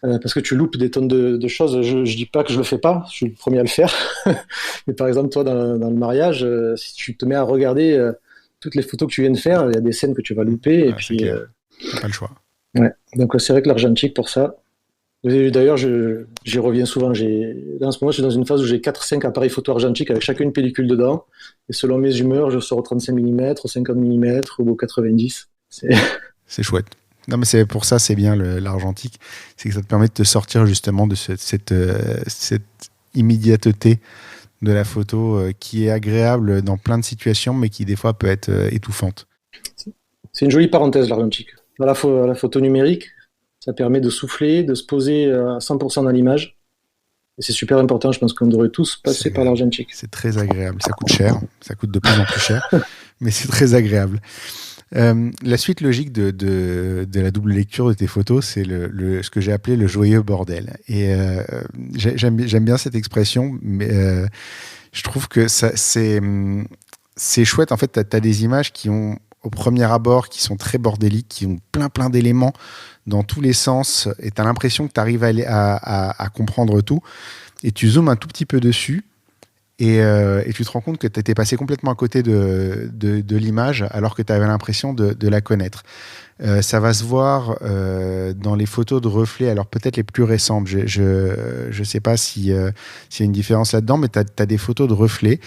parce que tu loupes des tonnes de choses. Je dis pas que je le fais pas, je suis le premier à le faire. Mais par exemple, toi, dans le mariage, si tu te mets à regarder toutes les photos que tu viens de faire, il y a des scènes que tu vas louper, et Ouais, c'est puis clair. T'as pas le choix. Ouais. Donc c'est vrai que l'argentique pour ça. Et d'ailleurs, j'y reviens souvent. Là, en ce moment, je suis dans une phase où j'ai 4-5 appareils photo argentiques avec chacune une pellicule dedans. Et selon mes humeurs, je sors au 35 mm, 50 mm ou au 90. C'est chouette. Non, mais c'est pour ça, c'est bien l'argentique. C'est que ça te permet de te sortir justement de cette immédiateté de la photo qui est agréable dans plein de situations, mais qui des fois peut être étouffante. C'est une jolie parenthèse, l'argentique. À la photo numérique, ça permet de souffler, de se poser à 100% dans l'image. Et c'est super important, je pense qu'on devrait tous passer par l'argentique. C'est très agréable. Ça coûte cher, ça coûte de plus en plus cher, mais c'est très agréable. La suite logique de la double lecture de tes photos, c'est ce que j'ai appelé le joyeux bordel. Et j'aime bien cette expression, mais je trouve que c'est chouette. En fait, tu as des images qui ont, au premier abord, qui sont très bordéliques, qui ont plein d'éléments dans tous les sens, et tu as l'impression que tu arrives à comprendre tout, et tu zoomes un tout petit peu dessus, et tu te rends compte que tu étais passé complètement à côté de l'image, alors que tu avais l'impression de la connaître. Ça va se voir dans les photos de reflets, alors peut-être les plus récentes. Je sais pas s'il y a une différence là-dedans, mais tu as des photos de reflets.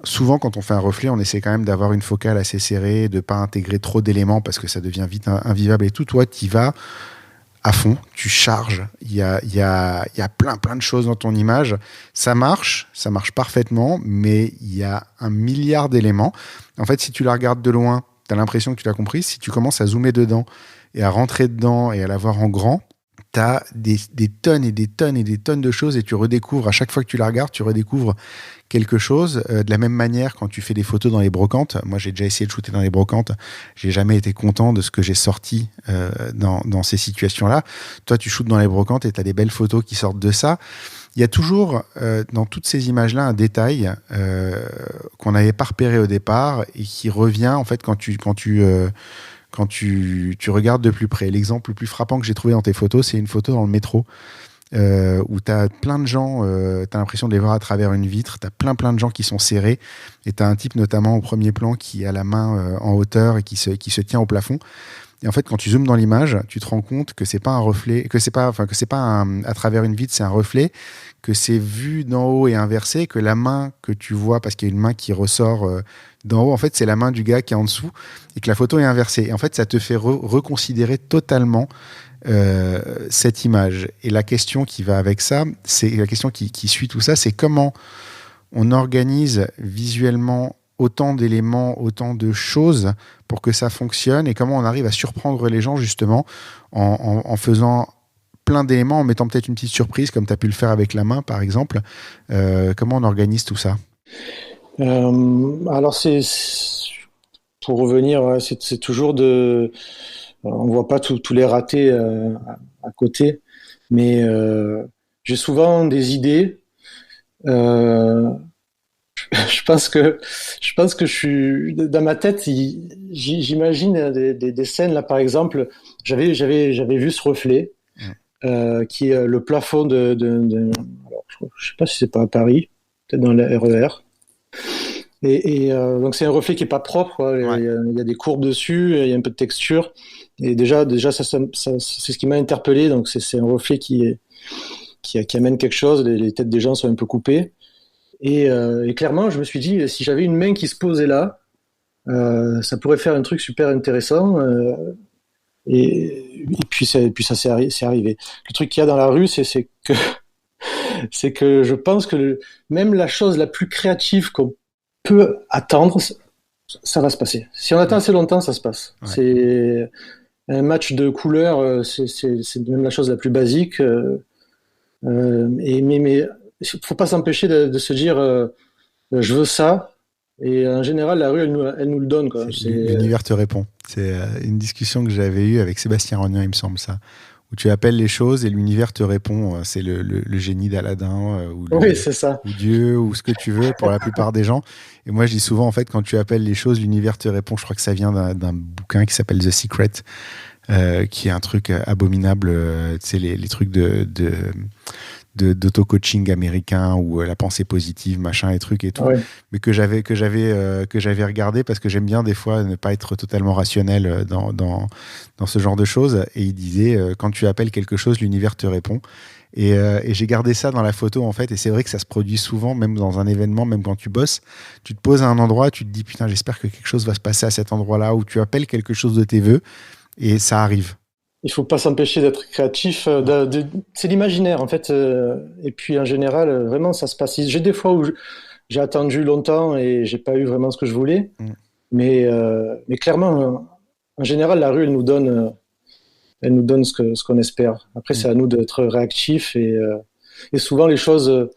Souvent, quand on fait un reflet, on essaie quand même d'avoir une focale assez serrée, de ne pas intégrer trop d'éléments parce que ça devient vite invivable et tout. Toi, tu y vas à fond, tu charges. Il y a plein de choses dans ton image. Ça marche parfaitement, mais il y a 1 milliard d'éléments. En fait, si tu la regardes de loin, tu as l'impression que tu l'as compris. Si tu commences à zoomer dedans et à rentrer dedans et à la voir en grand, tu as des tonnes et des tonnes et des tonnes de choses et tu redécouvres, à chaque fois que tu la regardes, tu redécouvres quelque chose. De la même manière, quand tu fais des photos dans les brocantes, moi j'ai déjà essayé de shooter dans les brocantes, j'ai jamais été content de ce que j'ai sorti dans ces situations-là. Toi, tu shootes dans les brocantes et tu as des belles photos qui sortent de ça. Il y a toujours dans toutes ces images-là un détail qu'on n'avait pas repéré au départ et qui revient en fait quand tu regardes de plus près. L'exemple le plus frappant que j'ai trouvé dans tes photos, c'est une photo dans le métro où tu as plein de gens, tu as l'impression de les voir à travers une vitre, tu as plein de gens qui sont serrés, et tu as un type notamment au premier plan qui a la main en hauteur et qui se tient au plafond. Et en fait, quand tu zoomes dans l'image, tu te rends compte que c'est pas un reflet, que c'est pas à travers une vitre, c'est un reflet, que c'est vu d'en haut et inversé, que la main que tu vois, parce qu'il y a une main qui ressort d'en haut, en fait, c'est la main du gars qui est en dessous, et que la photo est inversée. Et en fait, ça te fait reconsidérer totalement cette image. Et la question qui va avec ça, c'est la question qui suit tout ça, c'est comment on organise visuellement autant d'éléments, autant de choses pour que ça fonctionne, et comment on arrive à surprendre les gens justement en faisant plein d'éléments, en mettant peut-être une petite surprise comme tu as pu le faire avec la main par exemple. Comment on organise tout ça? Alors pour revenir, ouais, c'est toujours on voit pas tous les ratés à côté, mais j'ai souvent des idées. Je pense que je suis dans ma tête. J'imagine des scènes là, par exemple. J'avais vu ce reflet qui est le plafond alors, je sais pas si c'est pas à Paris, peut-être dans le RER. Donc c'est un reflet qui est pas propre, quoi. Ouais. Il y a des courbes dessus, il y a un peu de texture. Et déjà ça c'est ce qui m'a interpellé. Donc c'est un reflet qui amène quelque chose. Les têtes des gens sont un peu coupées. Et clairement, je me suis dit, si j'avais une main qui se posait là, ça pourrait faire un truc super intéressant. Et puis ça c'est arrivé. Le truc qu'il y a dans la rue, c'est que c'est que je pense que même la chose la plus créative qu'on peut attendre, ça va se passer. Si on attend assez longtemps, ça se passe. Ouais. C'est un match de couleurs, c'est même la chose la plus basique. Mais faut pas s'empêcher de se dire je veux ça. Et en général, la rue, elle nous le donne, quoi. L'univers te répond. C'est une discussion que j'avais eue avec Sébastien Rognan, il me semble, ça. Où tu appelles les choses et l'univers te répond. C'est le génie d'Aladin Oui, c'est ça. ou Dieu ou ce que tu veux pour la plupart des gens. Et moi, je dis souvent, en fait, quand tu appelles les choses, l'univers te répond. Je crois que ça vient d'un bouquin qui s'appelle The Secret, qui est un truc abominable. Tu sais, les trucs de d'auto-coaching américain ou la pensée positive, machin et trucs et tout, Ouais. mais que j'avais regardé parce que j'aime bien des fois ne pas être totalement rationnel dans ce genre de choses. Et il disait quand tu appelles quelque chose, l'univers te répond. Et j'ai gardé ça dans la photo en fait. Et c'est vrai que ça se produit souvent, même dans un événement, même quand tu bosses, tu te poses à un endroit, tu te dis putain, j'espère que quelque chose va se passer à cet endroit-là, ou tu appelles quelque chose de tes vœux et ça arrive. Il faut pas s'empêcher d'être créatif. C'est l'imaginaire, en fait. Et puis, en général, vraiment, ça se passe. J'ai des fois où j'ai attendu longtemps et j'ai pas eu vraiment ce que je voulais. Mm. Mais clairement, en général, la rue, elle nous donne ce qu'on espère. Après, c'est à nous d'être réactifs et souvent les choses,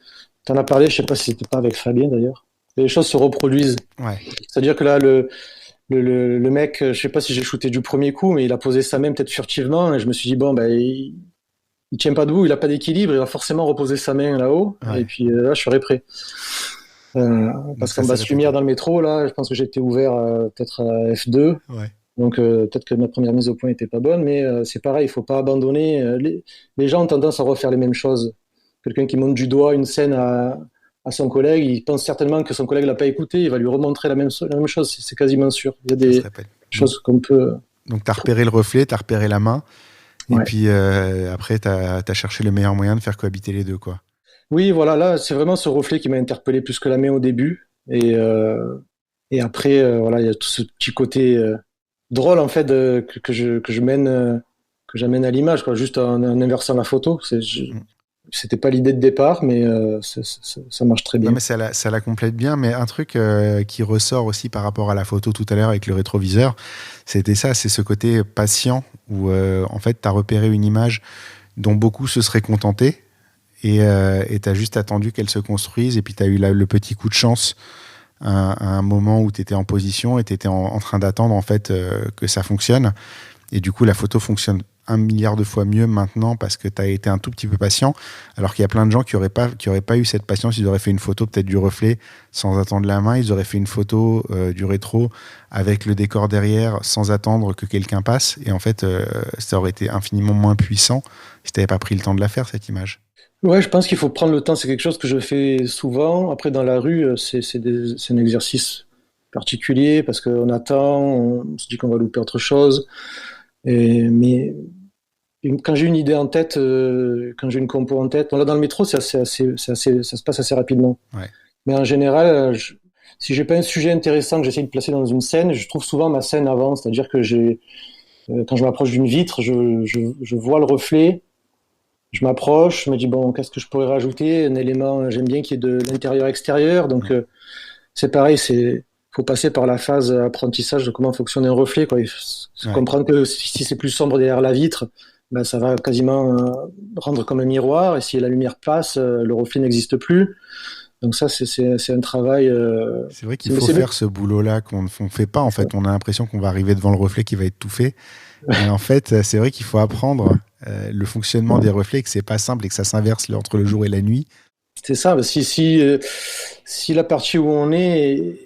t'en as parlé, je sais pas si c'était pas avec Fabien d'ailleurs, mais les choses se reproduisent. Ouais. C'est-à-dire que là, le mec, je sais pas si j'ai shooté du premier coup, mais il a posé sa main peut-être furtivement et je me suis dit, bon, ben, il tient pas debout, il a pas d'équilibre, il va forcément reposer sa main là-haut. Ouais. Et puis là, je serai prêt. Parce qu'en basse lumière dans le métro, là, je pense que j'étais ouvert peut-être à F2. Ouais. Donc peut-être que ma première mise au point n'était pas bonne, mais c'est pareil, il faut pas abandonner. Les gens ont tendance à refaire les mêmes choses. Quelqu'un qui monte du doigt une scène à son collègue, il pense certainement que son collègue l'a pas écouté, il va lui remontrer la même chose, c'est quasiment sûr. Il y a des choses qu'on peut... Donc tu as repéré le reflet, tu as repéré la main, et puis après tu as cherché le meilleur moyen de faire cohabiter les deux, quoi. Oui, voilà, là, c'est vraiment ce reflet qui m'a interpellé plus que la main au début. Et après, voilà, il y a tout ce petit côté drôle, en fait, que j'amène à l'image, quoi, juste en inversant la photo. C'était pas l'idée de départ, mais ça marche très bien. Non, mais ça la complète bien. Mais un truc qui ressort aussi par rapport à la photo tout à l'heure avec le rétroviseur, c'est ce côté patient où en fait, tu as repéré une image dont beaucoup se seraient contentés. Et tu as juste attendu qu'elle se construise, et puis tu as eu le petit coup de chance à un moment où tu étais en position et tu étais en train d'attendre en fait que ça fonctionne. Et du coup, la photo fonctionne 1 milliard de fois mieux maintenant parce que tu as été un tout petit peu patient, alors qu'il y a plein de gens qui auraient pas eu cette patience. Ils auraient fait une photo peut-être du reflet sans attendre la main, ils auraient fait une photo du rétro avec le décor derrière sans attendre que quelqu'un passe, et en fait ça aurait été infiniment moins puissant si tu n'avais pas pris le temps de la faire, cette image. Ouais, je pense qu'il faut prendre le temps. C'est quelque chose que je fais souvent. Après, dans la rue, c'est un exercice particulier parce qu'on attend, on se dit qu'on va louper autre chose. Mais quand j'ai une idée en tête, quand j'ai une compo en tête, bon, là dans le métro, ça se passe assez rapidement. Ouais. Mais en général, si j'ai pas un sujet intéressant que j'essaie de placer dans une scène, je trouve souvent ma scène avant. C'est-à-dire que quand je m'approche d'une vitre, je vois le reflet. Je m'approche, je me dis, bon, qu'est-ce que je pourrais rajouter? Un élément, j'aime bien, qui est de l'intérieur-extérieur. Donc, c'est pareil, faut passer par la phase apprentissage de comment fonctionne un reflet, quoi. Il faut comprendre que si c'est plus sombre derrière la vitre, ben, ça va quasiment rendre comme un miroir. Et si la lumière passe, le reflet n'existe plus. Donc ça, c'est un travail... c'est vrai qu'il faut faire ce boulot-là qu'on ne fait pas. En fait, on a l'impression qu'on va arriver devant le reflet qui va être tout fait. Mais en fait, c'est vrai qu'il faut apprendre le fonctionnement des reflets, que c'est pas simple et que ça s'inverse entre le jour et la nuit. C'est ça. Si la partie où on est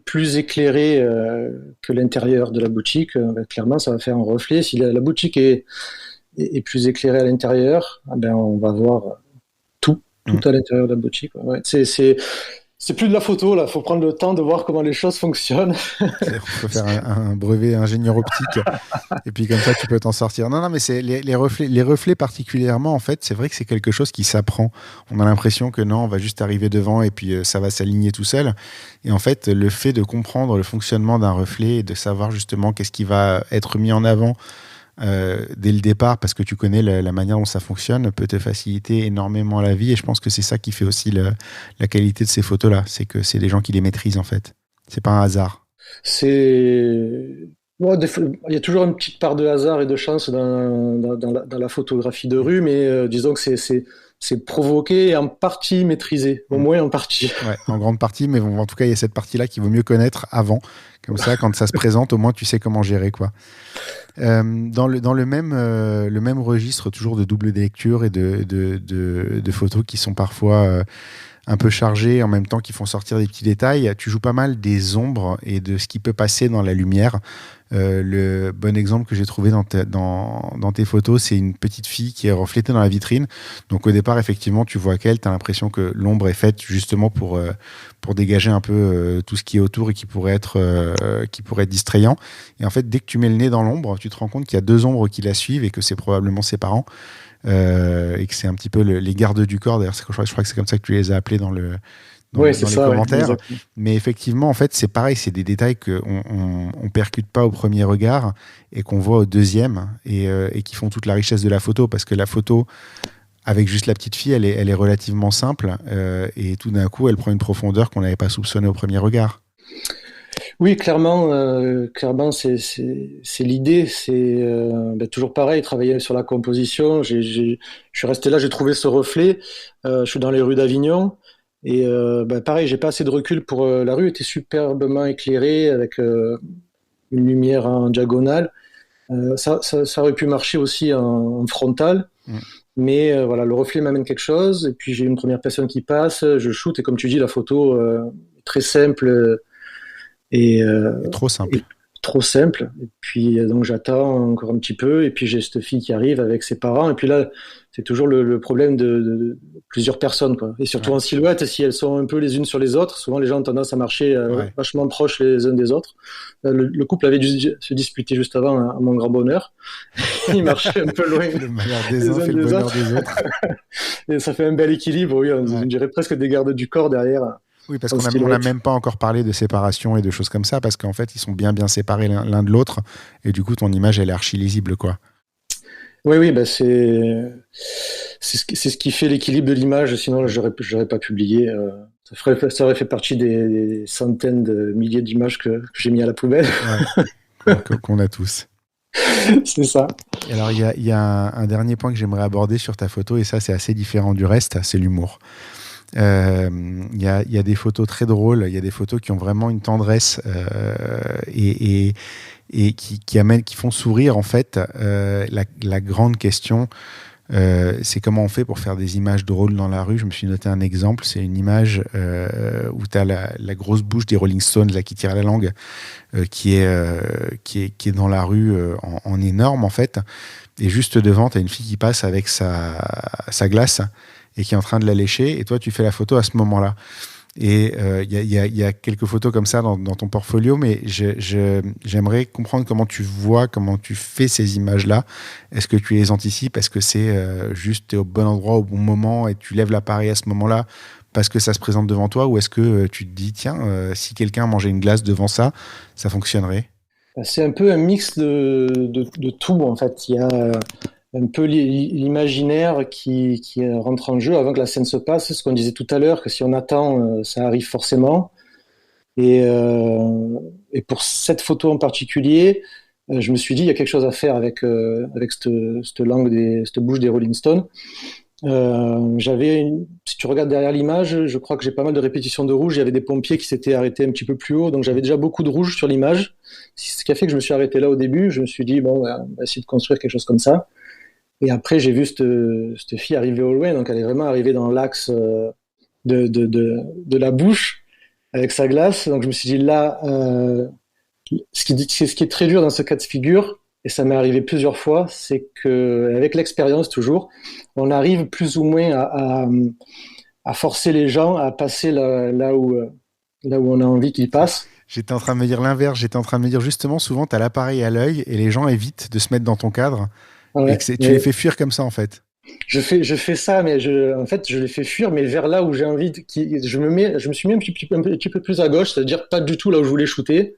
plus éclairée que l'intérieur de la boutique, ben, clairement, ça va faire un reflet. Si la boutique est plus éclairée à l'intérieur, ben, on va voir tout à l'intérieur de la boutique. Ouais. C'est plus de la photo, là. Faut prendre le temps de voir comment les choses fonctionnent. Il faut faire un brevet ingénieur optique. Et puis comme ça, tu peux t'en sortir. Non, mais c'est les reflets particulièrement, en fait, c'est vrai que c'est quelque chose qui s'apprend. On a l'impression que non, on va juste arriver devant et puis ça va s'aligner tout seul. Et en fait, le fait de comprendre le fonctionnement d'un reflet et de savoir justement qu'est-ce qui va être mis en avant dès le départ, parce que tu connais la manière dont ça fonctionne, peut te faciliter énormément la vie. Et je pense que c'est ça qui fait aussi la qualité de ces photos-là, c'est que c'est des gens qui les maîtrisent, en fait. C'est pas un hasard. Il y a toujours une petite part de hasard et de chance dans la photographie de rue, mais disons que c'est provoqué et en partie maîtrisé, au moins en partie. Ouais, en grande partie, mais bon, en tout cas, il y a cette partie-là qu'il vaut mieux connaître avant. Comme ça, quand ça se présente, au moins, tu sais comment gérer, quoi. Dans le même registre, toujours de double lecture et de photos qui sont parfois un peu chargés en même temps qui font sortir des petits détails. Tu joues pas mal des ombres et de ce qui peut passer dans la lumière. Le bon exemple que j'ai trouvé dans tes photos, c'est une petite fille qui est reflétée dans la vitrine. Donc au départ, effectivement, tu vois qu'elle, tu as l'impression que l'ombre est faite justement pour dégager un peu tout ce qui est autour et qui pourrait être distrayant. Et en fait, dès que tu mets le nez dans l'ombre, tu te rends compte qu'il y a deux ombres qui la suivent et que c'est probablement ses parents. Et que c'est un petit peu les gardes du corps. D'ailleurs, je crois que c'est comme ça que tu les as appelés dans les commentaires. Ouais, mais effectivement, en fait, c'est pareil, c'est des détails qu'on percute pas au premier regard et qu'on voit au deuxième et qui font toute la richesse de la photo, parce que la photo, avec juste la petite fille, elle est relativement simple et tout d'un coup, elle prend une profondeur qu'on n'avait pas soupçonnée au premier regard. Oui, clairement, c'est l'idée. C'est toujours pareil, travailler sur la composition. Je suis resté là, j'ai trouvé ce reflet. Je suis dans les rues d'Avignon. Et pareil, j'ai pas assez de recul pour la rue était superbement éclairée avec une lumière en diagonale. Ça aurait pu marcher aussi en frontal, mais voilà, le reflet m'amène quelque chose. Et puis j'ai une première personne qui passe, je shoot et comme tu dis, la photo est très simple et trop simple. Trop simple. Et puis donc j'attends encore un petit peu et puis j'ai cette fille qui arrive avec ses parents et puis là c'est toujours le problème de plusieurs personnes, quoi. Et surtout en silhouette, si elles sont un peu les unes sur les autres, souvent les gens ont tendance à marcher vachement proches les uns des autres. Le couple avait dû se disputer juste avant à mon grand bonheur. Ils marchaient un peu loin. Le malheur des uns fait le bonheur des autres. Et ça fait un bel équilibre, oui, on dirait presque des gardes du corps derrière. Oui, parce qu'on n'a même pas encore parlé de séparation et de choses comme ça, parce qu'en fait, ils sont bien séparés l'un de l'autre, et du coup, ton image, elle est archi lisible, quoi. Oui, c'est ce qui fait l'équilibre de l'image, sinon j'aurais pas publié. Ça aurait fait partie des centaines de milliers d'images que j'ai mis à la poubelle. Ouais, qu'on a tous. C'est ça. Et alors, il y a un dernier point que j'aimerais aborder sur ta photo, et ça, c'est assez différent du reste, c'est l'humour. Il y a des photos très drôles, il y a des photos qui ont vraiment une tendresse et qui font sourire, en fait. La grande question, c'est comment on fait pour faire des images drôles dans la rue. Je me suis noté un exemple, c'est une image où tu as la grosse bouche des Rolling Stones là, qui tire la langue, qui est dans la rue en énorme, en fait. Et juste devant, tu as une fille qui passe avec sa glace et qui est en train de la lécher, et toi tu fais la photo à ce moment-là. Et il y a quelques photos comme ça dans ton portfolio, mais j'aimerais comprendre comment tu fais ces images-là. Est-ce que tu les anticipes? Est-ce que c'est juste t'es au bon endroit au bon moment et tu lèves l'appareil à ce moment-là parce que ça se présente devant toi, ou est-ce que tu te dis tiens, si quelqu'un mangeait une glace devant ça fonctionnerait? C'est un peu un mix de tout, en fait. Il y a un peu l'imaginaire qui rentre en jeu avant que la scène se passe. C'est ce qu'on disait tout à l'heure, que si on attend, ça arrive forcément. Et pour cette photo en particulier, je me suis dit, il y a quelque chose à faire avec cette langue, cette bouche des Rolling Stones. Si tu regardes derrière l'image, je crois que j'ai pas mal de répétitions de rouge. Il y avait des pompiers qui s'étaient arrêtés un petit peu plus haut, donc j'avais déjà beaucoup de rouge sur l'image. C'est ce qui a fait que je me suis arrêté là au début. Je me suis dit, bon, on va essayer de construire quelque chose comme ça. Et après, j'ai vu cette fille arriver au loin, donc elle est vraiment arrivée dans l'axe de la bouche avec sa glace. Donc je me suis dit là, ce qui est très dur dans ce cas de figure, et ça m'est arrivé plusieurs fois, c'est que avec l'expérience toujours, on arrive plus ou moins à forcer les gens à passer là où on a envie qu'ils passent. J'étais en train de me dire l'inverse. J'étais en train de me dire justement, souvent, tu as l'appareil à l'œil et les gens évitent de se mettre dans ton cadre. Ouais, et que tu les fais fuir comme ça, en fait. Je fais ça, mais en fait, je les fais fuir, mais vers là où j'ai envie. Je me suis mis un petit peu plus à gauche, c'est-à-dire pas du tout là où je voulais shooter.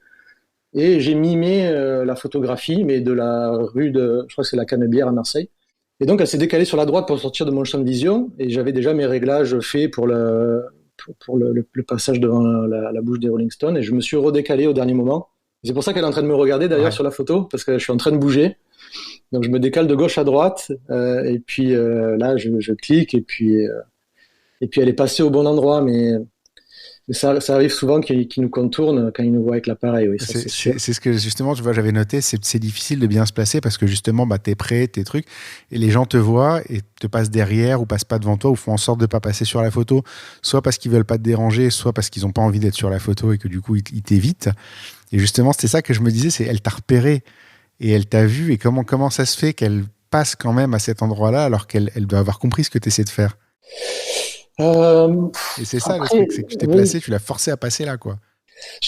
Et j'ai mimé la photographie, mais de la rue je crois que c'est la Canebière à Marseille. Et donc, elle s'est décalée sur la droite pour sortir de mon champ de vision. Et j'avais déjà mes réglages faits pour le passage devant la bouche des Rolling Stones. Et je me suis redécalé au dernier moment. C'est pour ça qu'elle est en train de me regarder d'ailleurs sur la photo, parce que je suis en train de bouger. Donc je me décale de gauche à droite, et puis là je clique, et puis elle est passée au bon endroit, mais Mais ça arrive souvent qu'ils nous contournent quand ils nous voient avec l'appareil, oui, ça c'est sûr. C'est ce que justement, tu vois, j'avais noté, c'est difficile de bien se placer parce que justement, bah, t'es prêt, tes trucs, et les gens te voient et te passent derrière ou passent pas devant toi ou font en sorte de pas passer sur la photo, soit parce qu'ils veulent pas te déranger, soit parce qu'ils ont pas envie d'être sur la photo et que du coup, ils t'évitent. Et justement, c'était ça que je me disais, c'est elle t'a repéré et elle t'a vu et comment ça se fait qu'elle passe quand même à cet endroit-là alors elle doit avoir compris ce que tu essaies de faire. Et c'est ça le Après, truc, c'est que tu t'es oui, placé, tu l'as forcé à passer là, quoi.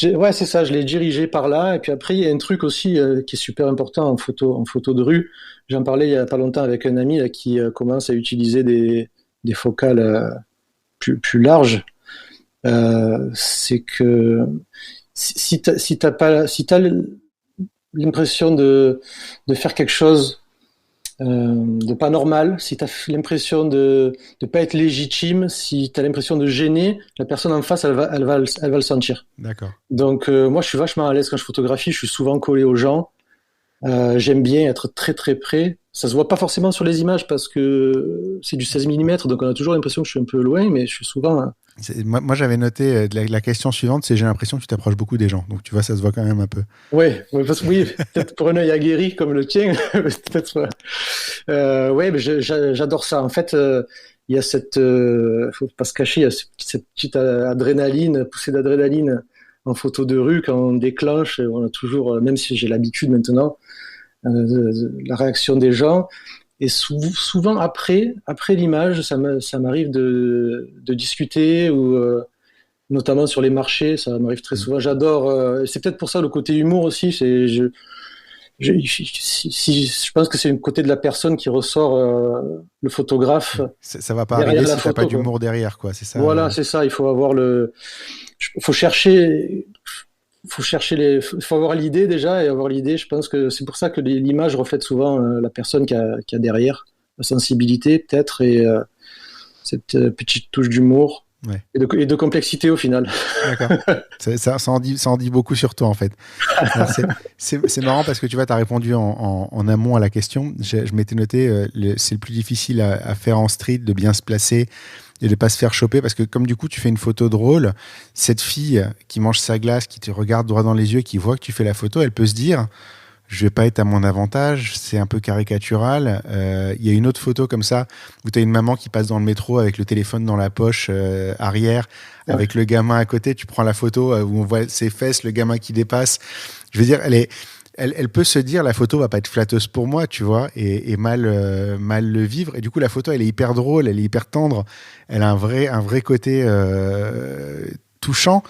ouais, c'est ça, je l'ai dirigé par là. Et puis après, il y a un truc aussi qui est super important en photo de rue. J'en parlais il y a pas longtemps avec un ami là, qui commence à utiliser des focales plus larges. C'est que si t'as pas, si t'as l'impression de faire quelque chose de pas normal, si tu as l'impression de ne pas être légitime, si tu as l'impression de gêner, la personne en face, elle va le sentir. D'accord. Donc moi, je suis vachement à l'aise quand je photographie, je suis souvent collé aux gens. J'aime bien être très très près. Ça se voit pas forcément sur les images parce que c'est du 16 mm, donc on a toujours l'impression que je suis un peu loin, mais je suis souvent... Moi, j'avais noté la question suivante, c'est j'ai l'impression que tu t'approches beaucoup des gens. Donc, tu vois, ça se voit quand même un peu. Ouais, ouais, oui, peut-être pour un œil aguerri comme le tien, peut-être. Ouais, mais j'adore ça. En fait, il y a faut pas se cacher, il y a cette petite adrénaline, poussée d'adrénaline en photo de rue quand on déclenche. On a toujours, même si j'ai l'habitude maintenant, la réaction des gens. Et souvent après l'image, ça m'arrive de discuter ou notamment sur les marchés, ça m'arrive très Mm. souvent. J'adore. C'est peut-être pour ça le côté humour aussi. Je pense que c'est une côté de la personne qui ressort le photographe Ça va pas derrière arriver la si t'as pas photo, quoi. d'humour derrière, quoi. C'est ça. Voilà, c'est ça. Il faut avoir faut chercher, faut avoir l'idée déjà et avoir l'idée. Je pense que c'est pour ça que l'image reflète souvent la personne qui a derrière, la sensibilité peut-être et cette petite touche d'humour Ouais. et de complexité au final. D'accord. Ça en dit beaucoup sur toi, en fait. Alors, c'est marrant parce que tu vois, tu as répondu en amont à la question. Je m'étais noté, c'est le plus difficile à faire en street, de bien se placer et de pas se faire choper parce que comme du coup, tu fais une photo drôle, cette fille qui mange sa glace, qui te regarde droit dans les yeux, qui voit que tu fais la photo, elle peut se dire, je vais pas être à mon avantage, c'est un peu caricatural. Il y a une autre photo comme ça où tu as une maman qui passe dans le métro avec le téléphone dans la poche arrière, Ouais. avec le gamin à côté. Tu prends la photo où on voit ses fesses, le gamin qui dépasse. Je veux dire, elle peut se dire la photo va pas être flatteuse pour moi, tu vois, et mal le vivre. Et du coup, la photo, elle est hyper drôle, elle est hyper tendre. Elle a un vrai côté touchant.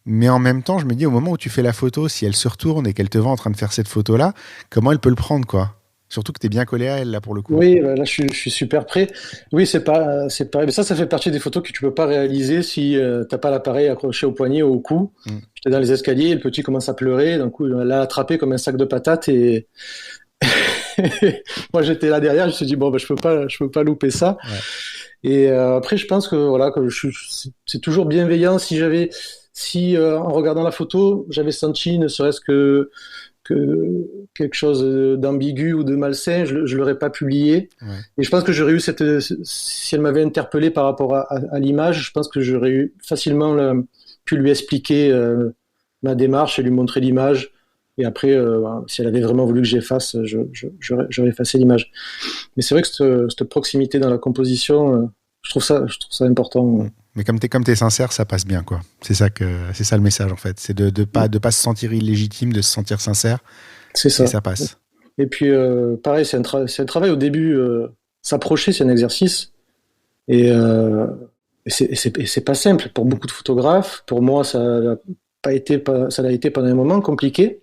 Mais en même temps, je me dis, au moment où tu fais la photo, si elle se retourne et qu'elle te voit en train de faire cette photo-là, comment elle peut le prendre, quoi? Surtout que tu es bien collé à elle, là, pour le coup. Oui, bah là je suis super prêt. Oui, c'est pareil. Mais ça fait partie des photos que tu peux pas réaliser si t'as pas l'appareil accroché au poignet ou au cou. Mm. J'étais dans les escaliers, le petit commence à pleurer, d'un coup il l'a attrapé comme un sac de patates et moi j'étais là derrière, je me suis dit bon bah je peux pas louper ça. Ouais. Et après je pense que voilà que c'est toujours bienveillant si en regardant la photo j'avais senti ne serait-ce que quelque chose d'ambigu ou de malsain, je l'aurais pas publié. Ouais. Et je pense que j'aurais eu si elle m'avait interpellé par rapport à l'image, je pense que j'aurais eu facilement pu lui expliquer ma démarche et lui montrer l'image. Et après, si elle avait vraiment voulu que j'efface, j'aurais effacé l'image. Mais c'est vrai que cette proximité dans la composition, je trouve ça important. Mm. Mais comme t'es sincère, ça passe bien, quoi. C'est ça le message, en fait. C'est de pas se sentir illégitime, de se sentir sincère, C'est et ça. ça passe. Et puis, pareil, c'est un travail au début. S'approcher, c'est un exercice. Et, et c'est pas simple pour beaucoup de photographes. Pour moi, ça l'a été pendant un moment compliqué.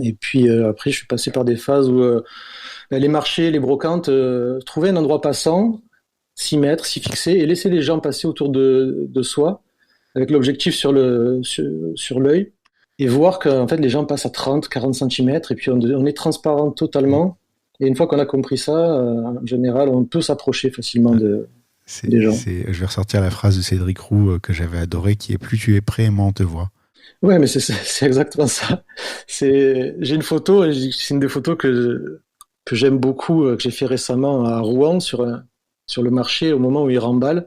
Et puis après, je suis passé par des phases où les marchés, les brocantes, trouver un endroit passant, s'y mettre, s'y fixer et laisser les gens passer autour de soi avec l'objectif sur l'œil et voir qu'en fait les gens passent à 30, 40 centimètres et puis on est transparent Mm. totalement. Et une fois qu'on a compris ça, en général, on peut s'approcher facilement des gens. Je vais ressortir la phrase de Cédric Roux que j'avais adorée, qui est plus tu es prêt, moins on te voit. Ouais, mais c'est exactement ça. J'ai une photo, et c'est une des photos que j'aime beaucoup, que j'ai fait récemment à Rouen sur le marché au moment où il remballe.